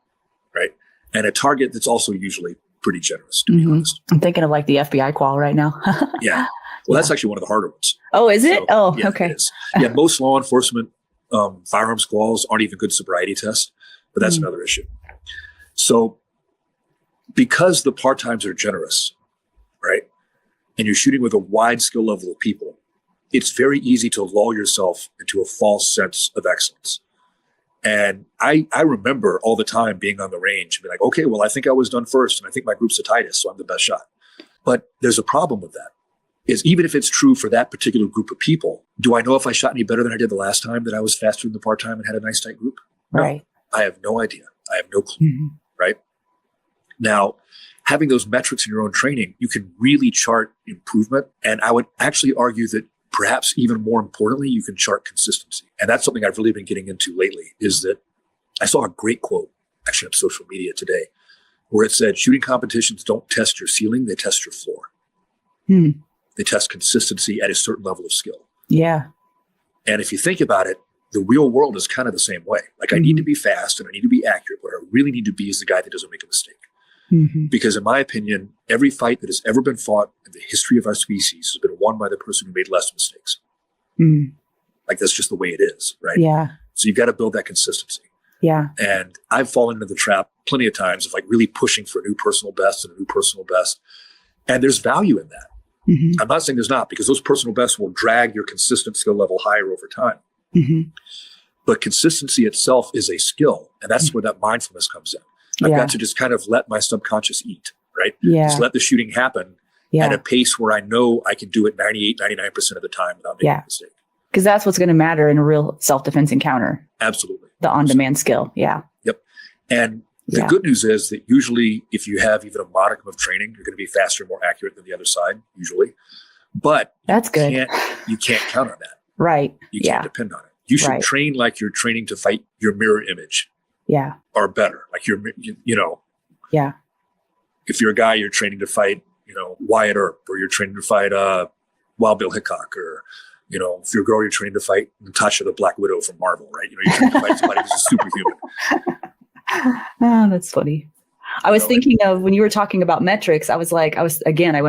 right? And a target that's also usually pretty generous, to be honest. I'm thinking of like the FBI qual right now. Yeah. Well, that's actually one of the harder ones. Oh, is it? Yeah, okay. It is. Yeah, most law enforcement firearms quals aren't even good sobriety tests, but that's another issue. So because the part times are generous, right, and you're shooting with a wide skill level of people, it's very easy to lull yourself into a false sense of excellence. And I remember all the time being on the range and being like, okay, well, I think I was done first, and I think my group's the tightest, so I'm the best shot. But there's a problem with that, is even if it's true for that particular group of people, do I know if I shot any better than I did the last time that I was faster than the part-time and had a nice tight group? No, Right. I have no idea. I have no clue, right? Now, having those metrics in your own training, you can really chart improvement. And I would actually argue that perhaps even more importantly, you can chart consistency. And that's something I've really been getting into lately, is that I saw a great quote actually on social media today where it said, shooting competitions don't test your ceiling, they test your floor. They test consistency at a certain level of skill. Yeah. And if you think about it, the real world is kind of the same way. Like I need to be fast and I need to be accurate, but I really need to be as the guy that doesn't make a mistake. Because in my opinion, every fight that has ever been fought in the history of our species has been won by the person who made less mistakes. Like that's just the way it is, right? Yeah. So you've got to build that consistency. Yeah. And I've fallen into the trap plenty of times of like really pushing for a new personal best and a new personal best. And there's value in that. I'm not saying there's not, because those personal bests will drag your consistent skill level higher over time. But consistency itself is a skill. And that's where that mindfulness comes in. I've got to just kind of let my subconscious eat, right? Just let the shooting happen at a pace where I know I can do it 98, 99% of the time without making a mistake. Because that's what's going to matter in a real self-defense encounter. Absolutely. The on-demand skill. Yeah. Yep. And the good news is that usually if you have even a modicum of training, you're going to be faster and more accurate than the other side, usually. But that's good. You can't count on that. Right. You can't depend on it. You should train like you're training to fight your mirror image. Yeah. Or better. Like you know. Yeah. If you're a guy, you're training to fight, Wyatt Earp, or you're training to fight Wild Bill Hickok, or, if you're a girl, you're training to fight Natasha the Black Widow from Marvel, right? You're training to fight somebody who's a superhuman. Oh, that's funny. I was thinking of when you were talking about metrics, I went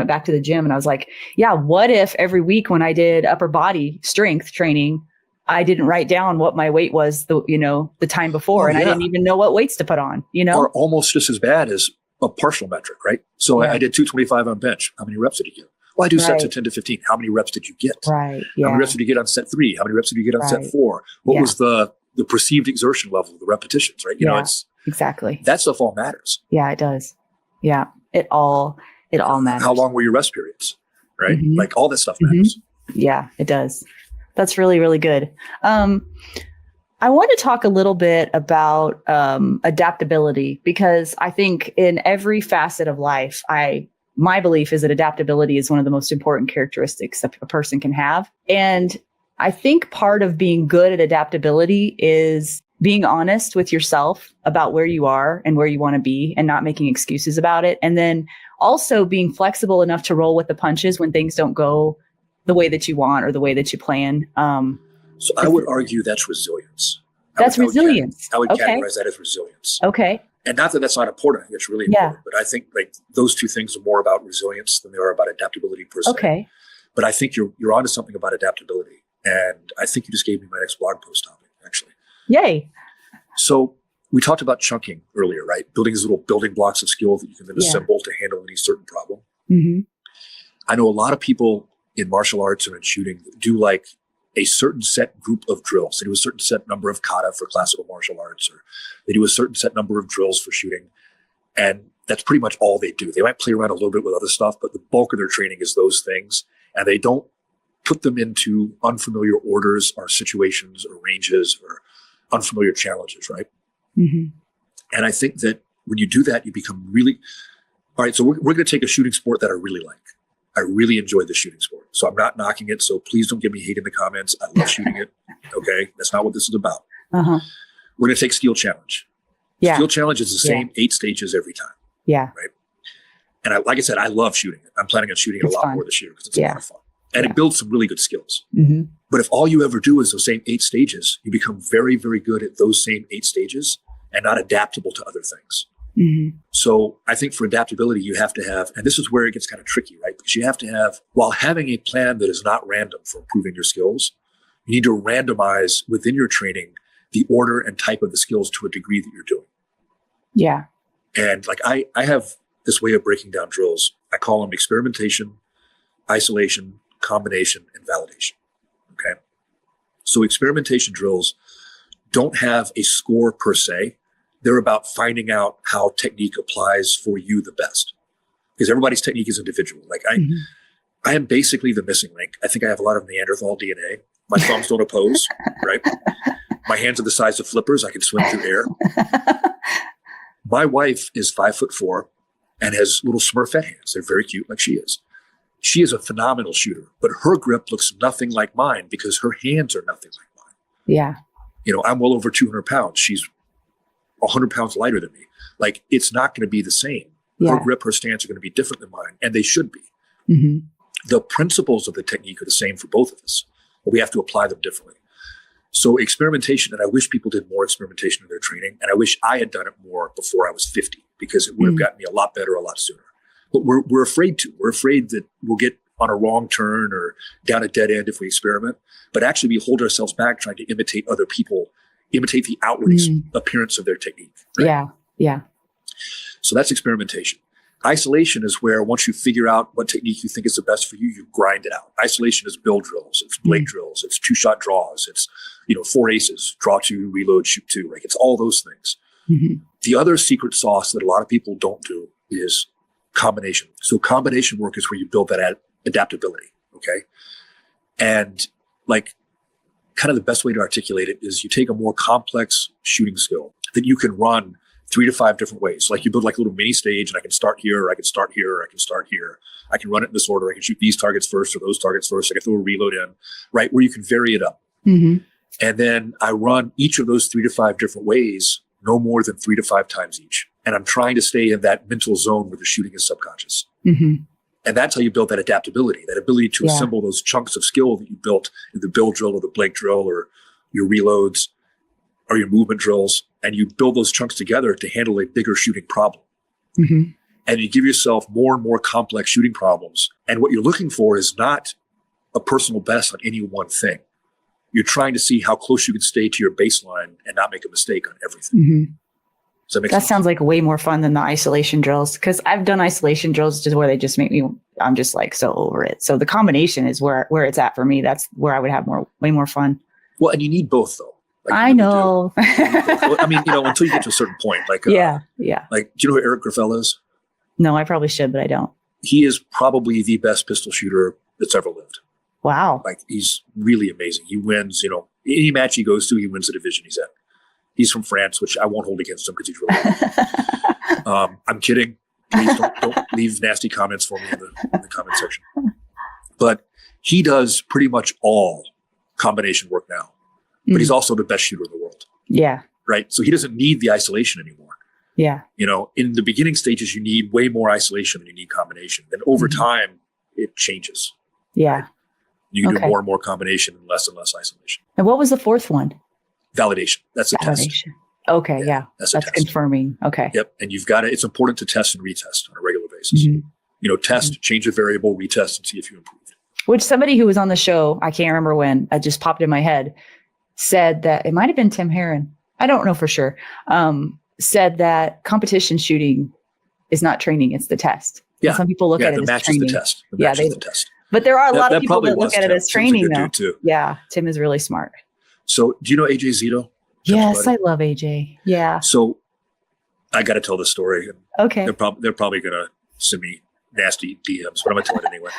back to the gym and I was like, yeah, what if every week when I did upper body strength training, I didn't write down what my weight was the time before, I didn't even know what weights to put on, Or almost just as bad as a partial metric, right? So I did 225 on bench. How many reps did you get? Well, I do sets of 10 to 15. How many reps did you get? Right. Yeah. How many reps did you get on set 3? How many reps did you get on set 4? What was the perceived exertion level of the repetitions, right? It's exactly. That stuff all matters. Yeah, it does. Yeah. It all matters. How long were your rest periods? Right? Like all that stuff matters. Yeah, it does. That's really, really good. I want to talk a little bit about adaptability, because I think in every facet of life, my belief is that adaptability is one of the most important characteristics that a person can have. And I think part of being good at adaptability is being honest with yourself about where you are and where you want to be and not making excuses about it. And then also being flexible enough to roll with the punches when things don't go the way that you want or the way that you plan. So I would argue that's resilience. Resilience. I would categorize that as resilience. Okay. And not that that's not important. I think it's really important. But I think like those two things are more about resilience than they are about adaptability per se. Okay. But I think you're onto something about adaptability. And I think you just gave me my next blog post topic, actually. Yay. So we talked about chunking earlier, right? Building these little building blocks of skill that you can then assemble to handle any certain problem. I know a lot of people in martial arts and in shooting do like a certain set group of drills. They do a certain set number of kata for classical martial arts, or they do a certain set number of drills for shooting. And that's pretty much all they do. They might play around a little bit with other stuff, but the bulk of their training is those things. And they don't put them into unfamiliar orders or situations or ranges or unfamiliar challenges, right? And I think that when you do that, you become really, all right, so we're going to take a shooting sport that I really like. I really enjoy the shooting sport. So I'm not knocking it. So please don't give me hate in the comments. I love shooting it. Okay. That's not what this is about. We're going to take Steel Challenge. Steel Challenge is the same 8 stages every time. Yeah. Right. And like I said, I love shooting it. I'm planning on shooting it a lot more this year because it's a lot of fun. And it builds some really good skills. But if all you ever do is those same 8 stages, you become very, very good at those same 8 stages and not adaptable to other things. So I think for adaptability, you have to have, and this is where it gets kind of tricky, right? Because you have to have, while having a plan that is not random for improving your skills, you need to randomize within your training the order and type of the skills to a degree that you're doing. Yeah. And like I have this way of breaking down drills. I call them experimentation, isolation, combination, and validation. Okay. So experimentation drills don't have a score per se. They're about finding out how technique applies for you the best. Because everybody's technique is individual. Like I am basically the missing link. I think I have a lot of Neanderthal DNA. My thumbs don't oppose, right? My hands are the size of flippers. I can swim through air. My wife is 5'4" and has little Smurfette hands. They're very cute, like she is. She is a phenomenal shooter, but her grip looks nothing like mine because her hands are nothing like mine. Yeah. You know, I'm well over 200 pounds. She's 100 pounds lighter than me. Like, it's not going to be the same. Yeah. Her grip, her stance are going to be different than mine, and they should be. The principles of the technique are the same for both of us, but we have to apply them differently. So experimentation, and I wish people did more experimentation in their training, and I wish I had done it more before I was 50, because it would have gotten me a lot better a lot sooner. But we're afraid to. We're afraid that we'll get on a wrong turn or down a dead end if we experiment. But actually, we hold ourselves back trying to imitate other people, imitate the outward appearance of their technique. Right? Yeah, yeah. So that's experimentation. Isolation is where once you figure out what technique you think is the best for you, you grind it out. Isolation is build drills, it's blade drills, it's 2-shot draws, it's 4 aces, draw 2, reload, shoot 2. Like, it's all those things. The other secret sauce that a lot of people don't do is combination. So combination work is where you build that adaptability. Okay. And like, kind of the best way to articulate it is you take a more complex shooting skill that you can run 3 to 5 different ways. Like, you build like a little mini stage, and I can start here, or I can start here, or I can start here. I can run it in this order. I can shoot these targets first or those targets first. I can throw a reload in, right? Where you can vary it up. And then I run each of those 3 to 5 different ways, no more than 3 to 5 times each. And I'm trying to stay in that mental zone where the shooting is subconscious. And that's how you build that adaptability, that ability to assemble those chunks of skill that you built in the build drill or the Blake drill or your reloads or your movement drills. And you build those chunks together to handle a bigger shooting problem. And you give yourself more and more complex shooting problems. And what you're looking for is not a personal best on any one thing. You're trying to see how close you can stay to your baseline and not make a mistake on everything. Does that make sense? That sounds like way more fun than the isolation drills, because I've done isolation drills just where they just make me, I'm just like so over it. So the combination is where it's at for me. That's where I would have way more fun. Well, and you need both though. Like, I know. Well, I mean, until you get to a certain point, like, yeah. Like, do you know who Eric Graffel is? No, I probably should, but I don't. He is probably the best pistol shooter that's ever lived. Wow. Like, he's really amazing. He wins, any match he goes to, he wins the division he's in. He's from France, which I won't hold against him because he's really good. I'm kidding. Please don't leave nasty comments for me in the comment section. But he does pretty much all combination work now. But he's also the best shooter in the world. Yeah. Right? So he doesn't need the isolation anymore. Yeah. In the beginning stages, you need way more isolation than you need combination. Then over time, it changes. Yeah. Right? You can do more and more combination and less isolation. And what was the fourth one? Validation. That's a test. Okay. Yeah. That's confirming. Okay. Yep. And you've got it's important to test and retest on a regular basis. Test, change a variable, retest, and see if you improve. Which somebody who was on the show, I can't remember when, it just popped in my head, said that it might've been Tim Herron. I don't know for sure. Said that competition shooting is not training. It's the test. Yeah. And some people look at it as match training. Is the test. The match is the test. But there are a lot of people that look at it Tim. as training Tim's a good though. dude too. Yeah. Tim is really smart. So do you know AJ Zito? Yes, I love AJ. Yeah. So I got to tell this story. Okay. They're probably going to send me nasty DMs, but I'm going to tell it anyway.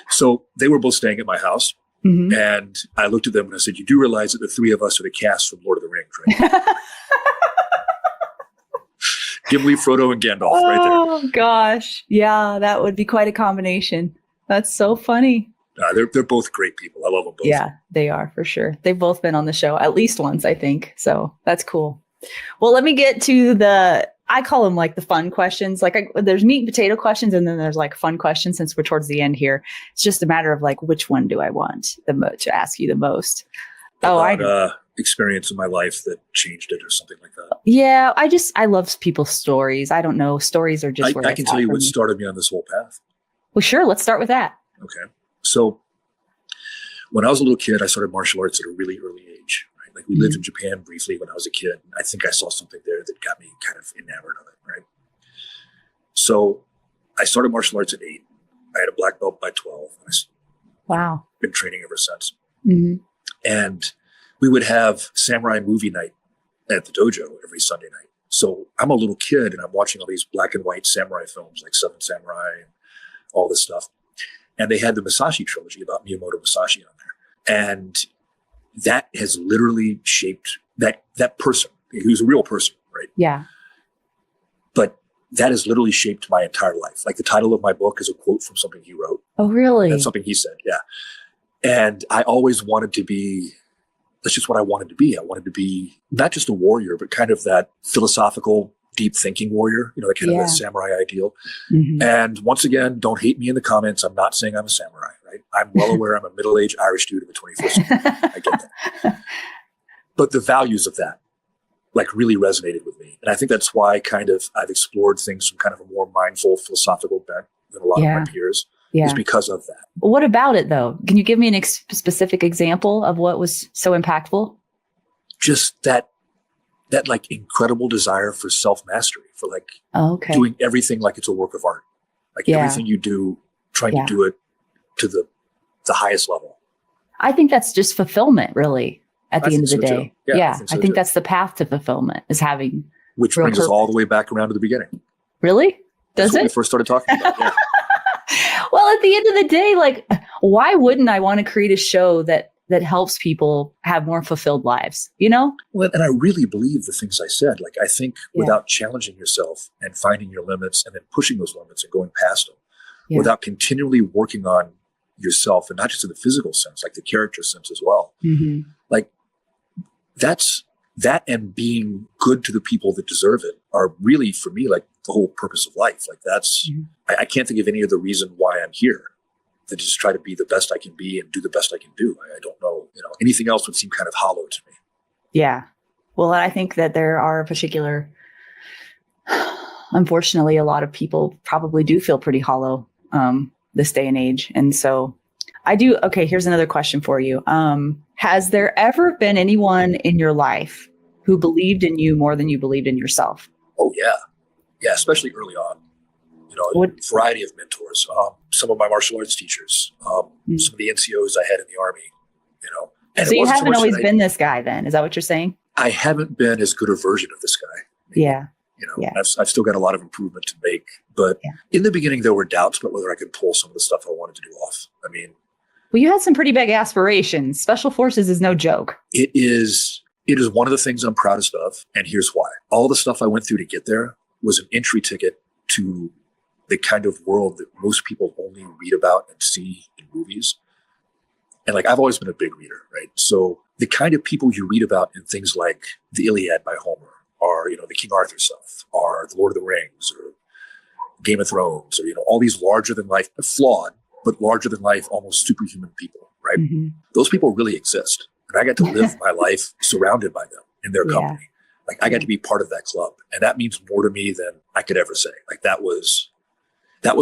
So they were both staying at my house. And I looked at them and I said, you do realize that the three of us are the cast from Lord of the Rings, right? Gimli, Frodo, and Gandalf right there. Oh, gosh. Yeah, that would be quite a combination. That's so funny. They're both great people. I love them both. Yeah, they are for sure. They've both been on the show at least once, I think. So that's cool. Well, let me get to I call them like the fun questions. Like there's meat and potato questions, and then there's like fun questions. Since we're towards the end here, it's just a matter of like, which one do I want to ask you the most? I know. experience in my life that changed it or something like that? Yeah, I love people's stories. I don't know. Stories are just where I it's can at tell you for what me. started me on this whole path. Well, sure. Let's start with that. Okay. So when I was a little kid, I started martial arts at a really early age. Right? Like we lived in Japan briefly when I was a kid. I think I saw something there that got me kind of enamored of it. Right. So I started martial arts at 8. I had a black belt by 12. Wow. I've been training ever since. Mm-hmm. And we would have samurai movie night at the dojo every Sunday night. So I'm a little kid and I'm watching all these black and white samurai films like Seven Samurai and all this stuff. And they had the Musashi trilogy about Miyamoto Musashi on there. And that has literally shaped that person. He was a real person, right? Yeah. But that has literally shaped my entire life. Like the title of my book is a quote from something he wrote. Oh, really? That's something he said. Yeah. And I always wanted to be, that's just what I wanted to be. I wanted to be not just a warrior, but kind of that philosophical, deep thinking warrior, you know, that kind of that samurai ideal. Mm-hmm. And once again, don't hate me in the comments. I'm not saying I'm a samurai, right? I'm well aware I'm a middle-aged Irish dude in the 21st century. I get that. But the values of that, like, really resonated with me. And I think that's why kind of I've explored things from kind of a more mindful, philosophical bent than a lot of my peers. Is because of that. What about it, though? Can you give me an specific example of what was so impactful? Just that like incredible desire for self-mastery, for like doing everything like it's a work of art. Like everything you do, trying to do it to the highest level. I think that's just fulfillment, really, at the end of the day. Yeah, I think that's the path to fulfillment, is having which brings us all the way back around to the beginning. Really? Does it? When we first started talking about it. Well, at the end of the day, like, why wouldn't I want to create a show that helps people have more fulfilled lives, you know? Well, and I really believe the things I said. Like, I think without challenging yourself and finding your limits and then pushing those limits and going past them, without continually working on yourself, and not just in the physical sense, like the character sense as well. Mm-hmm. Like, that and being good to the people that deserve it are really, for me, like the whole purpose of life. Like that's, I can't think of any other reason why I'm here than just try to be the best I can be and do the best I can do. I don't know, anything else would seem kind of hollow to me. Yeah. Well, I think that there are particular, unfortunately, a lot of people probably do feel pretty hollow this day and age. And so I do. Okay, here's another question for you. Has there ever been anyone in your life who believed in you more than you believed in yourself? Oh, yeah. Yeah, especially early on. A variety of mentors. Some of my martial arts teachers, some of the NCOs I had in the Army, And so you haven't always been this guy then? Is that what you're saying? I haven't been as good a version of this guy. Yeah. I've still got a lot of improvement to make. But in the beginning, there were doubts about whether I could pull some of the stuff I wanted to do off. I mean, well, you had some pretty big aspirations. Special Forces is no joke. It is one of the things I'm proudest of. And here's why. All the stuff I went through to get there was an entry ticket to the kind of world that most people only read about and see in movies. And like, I've always been a big reader, right? So the kind of people you read about in things like the Iliad by Homer, or, the King Arthur stuff, or the Lord of the Rings, or Game of Thrones, or, all these larger than life, flawed, but larger than life, almost superhuman people, right? Mm-hmm. Those people really exist. And I got to live my life surrounded by them in their company. Like, I got to be part of that club. And that means more to me than I could ever say. Like, that was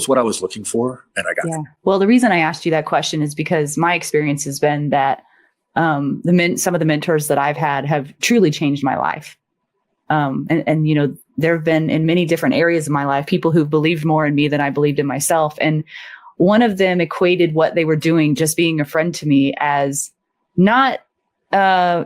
what I was looking for, and I got it. Well, the reason I asked you that question is because my experience has been that some of the mentors that I've had have truly changed my life. And there have been in many different areas of my life, people who've believed more in me than I believed in myself. And one of them equated what they were doing, just being a friend to me, as not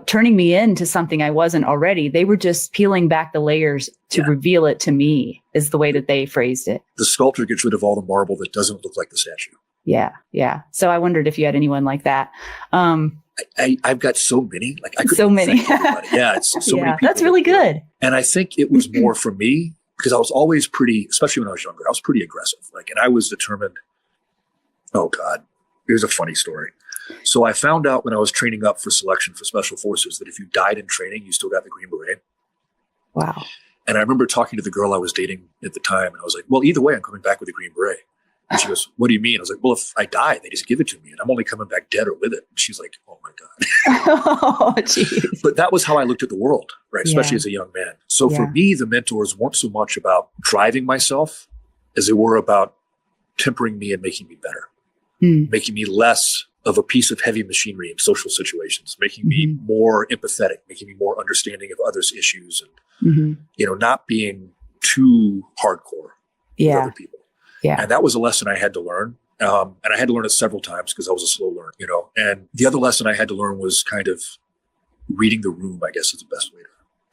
turning me into something I wasn't already. They were just peeling back the layers to reveal it to me, is the way that they phrased it. The sculptor gets rid of all the marble that doesn't look like the statue. Yeah. Yeah. So I wondered if you had anyone like that. I've got so many, like I could so many. It's so many people. That's really good. And I think it was more for me because I was always pretty, especially when I was younger, I was pretty aggressive. Like, and I was determined. Oh God, here's a funny story. So I found out when I was training up for selection for Special Forces that if you died in training, you still got the Green Beret. Wow. And I remember talking to the girl I was dating at the time, and I was like, well, either way, I'm coming back with the Green Beret. And she goes, what do you mean? I was like, well, if I die, they just give it to me and I'm only coming back dead or with it. And she's like, oh my God. Oh, geez. But that was how I looked at the world, right? Especially as a young man. So for me, the mentors weren't so much about driving myself as they were about tempering me and making me better, making me less of a piece of heavy machinery in social situations, making me more empathetic, making me more understanding of others' issues and, not being too hardcore with other people. Yeah. And that was a lesson I had to learn. And I had to learn it several times because I was a slow learner, And the other lesson I had to learn was kind of reading the room, I guess is the best way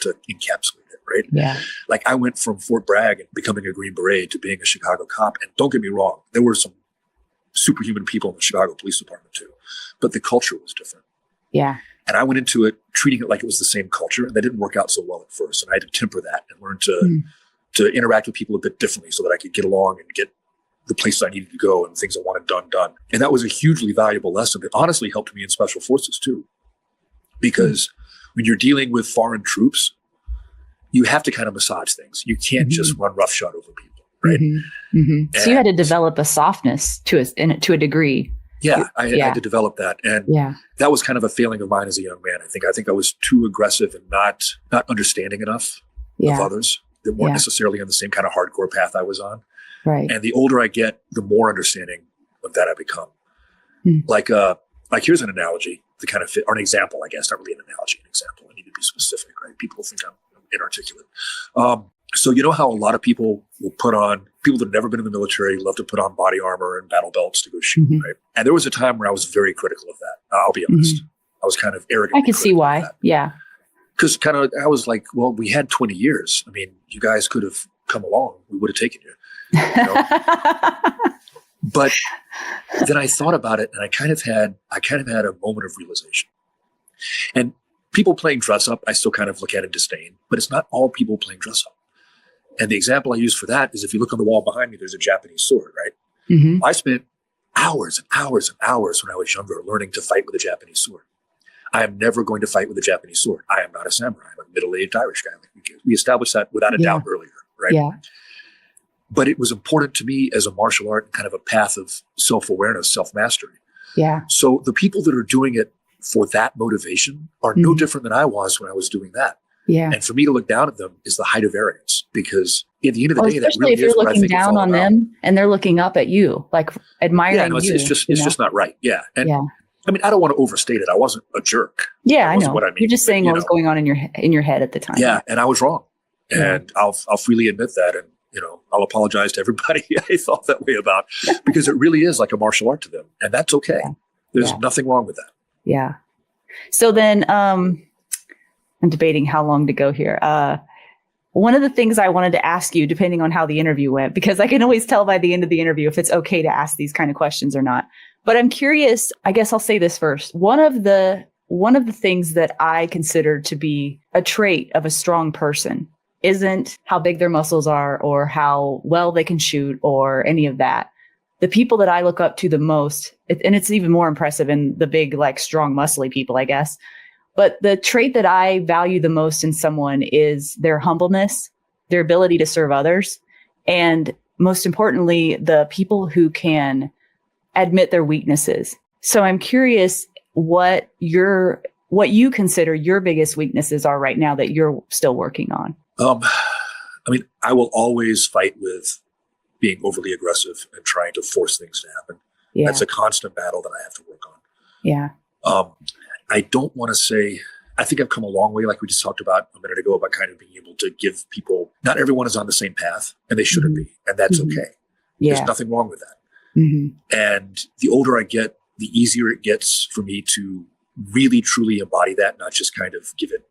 to encapsulate it, right? Yeah. Like I went from Fort Bragg and becoming a Green Beret to being a Chicago cop. And don't get me wrong, there were some superhuman people in the Chicago Police Department too, but the culture was different. Yeah. And I went into it treating it like it was the same culture, and that didn't work out so well at first. And I had to temper that and learn to interact with people a bit differently so that I could get along and get the places I needed to go and things I wanted done. And that was a hugely valuable lesson that honestly helped me in special forces too. Because when you're dealing with foreign troops, you have to kind of massage things. You can't just run roughshod over people, right? So you had to develop a softness to a degree. Yeah, I had to develop that. And that was kind of a failing of mine as a young man. I think I was too aggressive and not understanding enough of others that weren't necessarily on the same kind of hardcore path I was on. Right. And the older I get, the more understanding of that I become. Like here's an analogy to kind of fit, or an example, I guess, not really an analogy, an example. I need to be specific, right? People think I'm inarticulate. So you know how a lot of people will people that have never been in the military love to put on body armor and battle belts to go shoot, right? And there was a time where I was very critical of that. I'll be honest. I was kind of arrogant. I can see why. Yeah. Because I was like, well, we had 20 years. I mean, you guys could have come along. We would have taken you. But then I thought about it and I kind of had a moment of realization. And people playing dress up, I still kind of look at in disdain, but it's not all people playing dress up. And the example I use for that is if you look on the wall behind me, there's a Japanese sword, right? I spent hours and hours and hours when I was younger learning to fight with a Japanese sword. I am never going to fight with a Japanese sword. I am not a samurai. I'm a middle-aged Irish guy. We established that without a doubt earlier, right? Yeah. But it was important to me as a martial art, kind of a path of self-awareness, self-mastery. Yeah. So the people that are doing it for that motivation are no different than I was when I was doing that. Yeah. And for me to look down at them is the height of arrogance, because at the end of the day, that really is what I think it's all about. Especially if you're looking down on them and they're looking up at you, like admiring you. It's just not right. Yeah. And I mean, I don't want to overstate it. I wasn't a jerk. Yeah, I know. What I mean. You're just saying what was going on in your head at the time. Yeah, and I was wrong, and I'll freely admit that, and I'll apologize to everybody I thought that way about, because it really is like a martial art to them, and that's okay. Yeah. There's nothing wrong with that. Yeah. So then, I'm debating how long to go here. One of the things I wanted to ask you, depending on how the interview went, because I can always tell by the end of the interview if it's okay to ask these kind of questions or not. But I'm curious, I guess I'll say this first. One of the things that I consider to be a trait of a strong person isn't how big their muscles are or how well they can shoot or any of that. The people that I look up to the most, and it's even more impressive in the big, like strong, muscly people, I guess. But the trait that I value the most in someone is their humbleness, their ability to serve others, and most importantly, the people who can admit their weaknesses. So I'm curious what you consider your biggest weaknesses are right now that you're still working on. I mean, I will always fight with being overly aggressive and trying to force things to happen. Yeah. That's a constant battle that I have to work on. Yeah. I don't want to say, I think I've come a long way, like we just talked about a minute ago, about kind of being able to give people, not everyone is on the same path, and they shouldn't be, and that's okay. Yeah. There's nothing wrong with that. And the older I get, the easier it gets for me to really, truly embody that, not just kind of give it,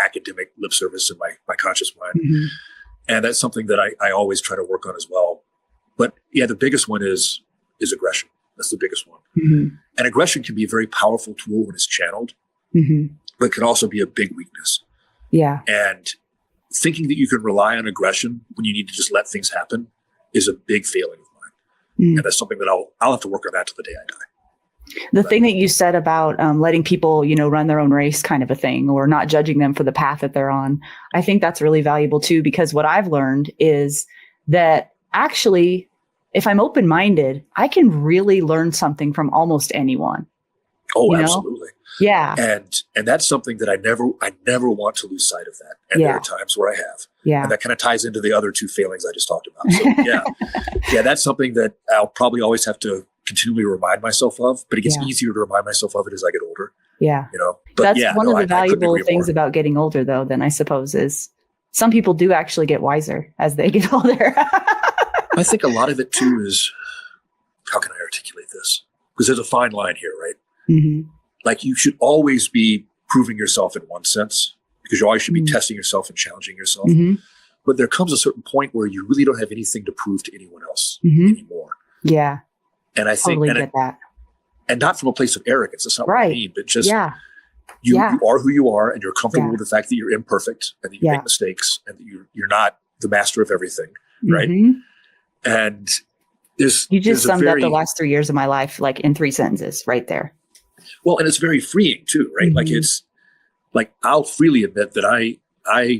academic lip service in my conscious mind. And that's something that I always try to work on as well. But yeah, the biggest one is aggression. That's the biggest one. And aggression can be a very powerful tool when it's channeled, but can also be a big weakness. Yeah. And thinking that you can rely on aggression when you need to just let things happen is a big failing of mine. And that's something that I'll have to work on that till the day I die. The thing that you said about letting people, run their own race kind of a thing, or not judging them for the path that they're on, I think that's really valuable too, because what I've learned is that actually if I'm open-minded, I can really learn something from almost anyone. Oh, absolutely. Yeah. And that's something that I never want to lose sight of that. And there are times where I have. Yeah. And that kind of ties into the other two failings I just talked about. So yeah, that's something that I'll probably always have to continually remind myself of, but it gets easier to remind myself of it as I get older. Yeah. But that's one of the valuable things about getting older, though, then I suppose, is some people do actually get wiser as they get older. I think a lot of it too is, how can I articulate this? Because there's a fine line here, right? Mm-hmm. Like, you should always be proving yourself in one sense, because you always should be testing yourself and challenging yourself. Mm-hmm. But there comes a certain point where you really don't have anything to prove to anyone else anymore. Yeah. And I think, totally get that. And not from a place of arrogance. That's not what I mean, but just you are who you are, and you're comfortable with the fact that you're imperfect and that you make mistakes and that you're not the master of everything, right? And you just summed up the last 3 years of my life, like in 3 sentences right there. Well, and it's very freeing too, right? Like, it's like, I'll freely admit that I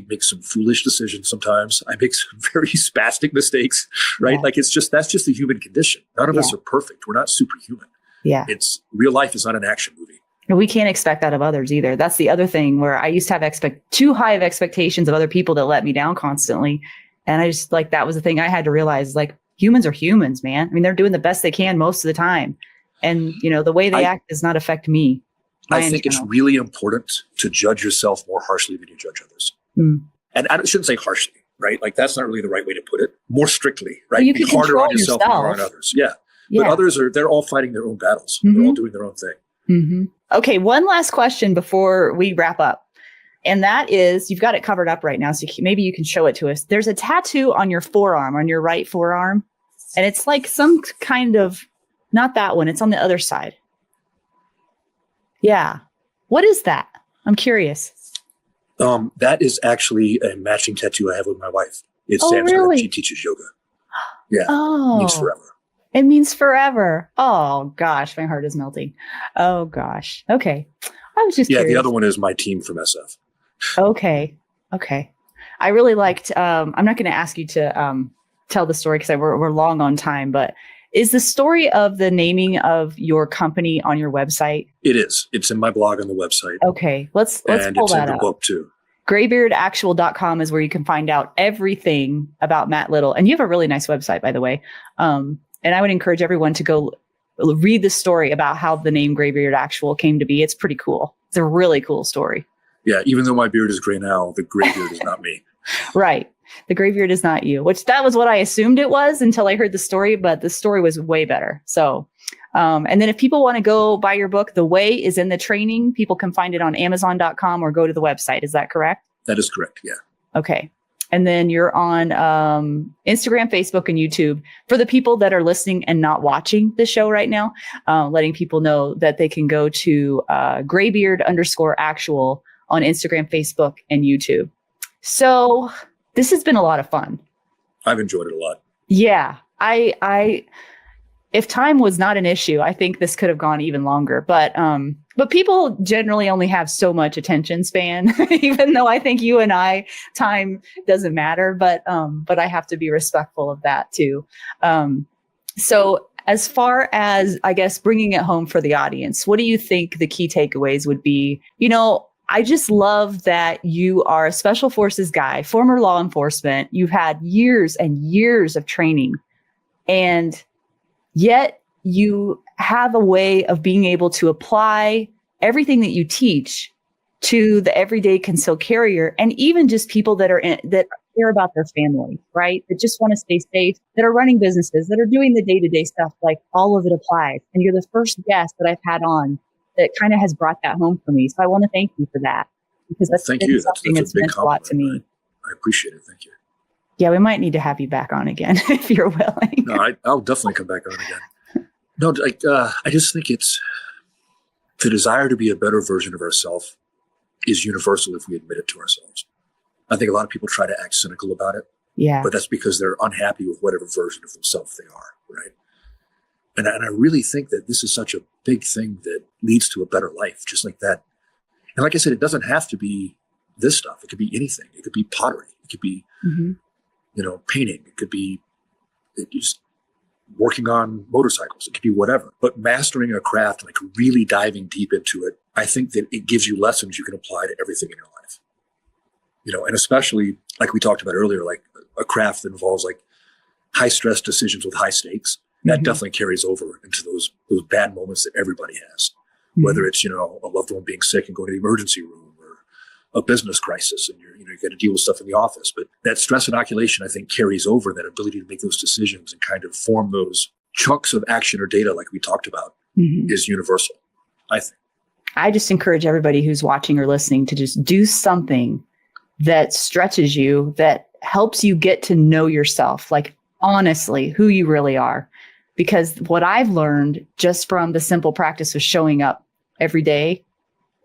make some foolish decisions sometimes. I make some very spastic mistakes, right? Like, that's just the human condition. None of us are perfect. We're not superhuman. Yeah. Real life is not an action movie. We can't expect that of others either. That's the other thing, where I used to have too high of expectations of other people that let me down constantly. And I just, like, that was the thing I had to realize, like, humans are humans, man. I mean, they're doing the best they can most of the time. And, the way they act does not affect me. I think it's really important to judge yourself more harshly than you judge others. And I shouldn't say harshly, right? Like, that's not really the right way to put it. More strictly, right? Well, you can be harder on yourself than you are on others. Yeah. But others they're all fighting their own battles. They're all doing their own thing. Okay. One last question before we wrap up. And that is, you've got it covered up right now, so maybe you can show it to us. There's a tattoo on your forearm, on your right forearm. And it's like some kind of, not that one. It's on the other side. Yeah. What is that? I'm curious. That is actually a matching tattoo I have with my wife. It stands for, she teaches yoga. Yeah. Oh. It means forever. It means forever. Oh, gosh. My heart is melting. Oh, gosh. Okay. I was just curious. The other one is my team from SF. Okay. I really liked, I'm not going to ask you to tell the story because we're long on time, but is the story of the naming of your company on your website? It is. It's in my blog on the website. Okay. Let's pull that up. And it's in the book too. Graybeardactual.com is where you can find out everything about Matt Little. And you have a really nice website, by the way. And I would encourage everyone to go read the story about how the name Graybeard Actual came to be. It's pretty cool. It's a really cool story. Yeah. Even though my beard is gray now, the graybeard is not me. Right. The graybeard is not you, which that was what I assumed it was until I heard the story, but the story was way better. So, and then if people want to go buy your book, The Way is in the training. People can find it on Amazon.com or go to the website. Is that correct? That is correct. Yeah. Okay. And then you're on Instagram, Facebook, and YouTube. For the people that are listening and not watching the show right now, letting people know that they can go to Graybeard_actual on Instagram, Facebook, and YouTube. So this has been a lot of fun. I've enjoyed it a lot. Yeah. If time was not an issue, I think this could have gone even longer. But people generally only have so much attention span, even though I think you and I, time doesn't matter. But I have to be respectful of that too. So as far as, I guess, bringing it home for the audience, what do you think the key takeaways would be? I just love that you are a special forces guy, former law enforcement. You've had years and years of training, and yet you have a way of being able to apply everything that you teach to the everyday concealed carrier, and even just people that care about their family, right? That just want to stay safe, that are running businesses, that are doing the day-to-day stuff. Like, all of it applies. And you're the first guest that I've had on that kind of has brought that home for me. So I want to thank you for that, because that's something that's meant a lot to me. I appreciate it. Thank you. Yeah, we might need to have you back on again if you're willing. No, I'll definitely come back on again. No, I just think it's the desire to be a better version of ourselves is universal if we admit it to ourselves. I think a lot of people try to act cynical about it. Yeah. But that's because they're unhappy with whatever version of themselves they are, right? And I really think that this is such a big thing that leads to a better life, just like that. And like I said, it doesn't have to be this stuff. It could be anything. It could be pottery. It could be, painting. It could be just working on motorcycles. It could be whatever. But mastering a craft, like really diving deep into it, I think that it gives you lessons you can apply to everything in your life. And especially like we talked about earlier, like a craft that involves like high stress decisions with high stakes. That definitely carries over into those bad moments that everybody has, whether it's, a loved one being sick and going to the emergency room, or a business crisis and you got to deal with stuff in the office. But that stress inoculation, I think, carries over, that ability to make those decisions and kind of form those chunks of action or data like we talked about is universal, I think. I just encourage everybody who's watching or listening to just do something that stretches you, that helps you get to know yourself, like honestly, who you really are. Because what I've learned just from the simple practice of showing up every day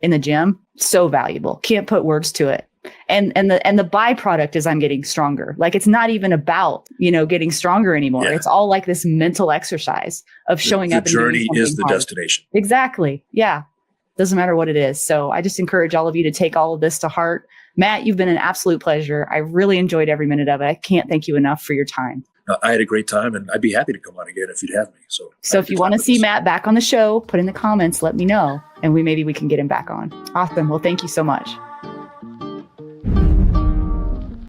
in the gym, so valuable. Can't put words to it. And the byproduct is I'm getting stronger. Like it's not even about, getting stronger anymore. Yeah. It's all like this mental exercise of showing up. The journey is the destination. Exactly. Yeah. Doesn't matter what it is. So I just encourage all of you to take all of this to heart. Matt, you've been an absolute pleasure. I really enjoyed every minute of it. I can't thank you enough for your time. I had a great time, and I'd be happy to come on again if you'd have me. So if you want to see Matt back on the show, put in the comments, let me know, and maybe we can get him back on. Awesome. Well, thank you so much.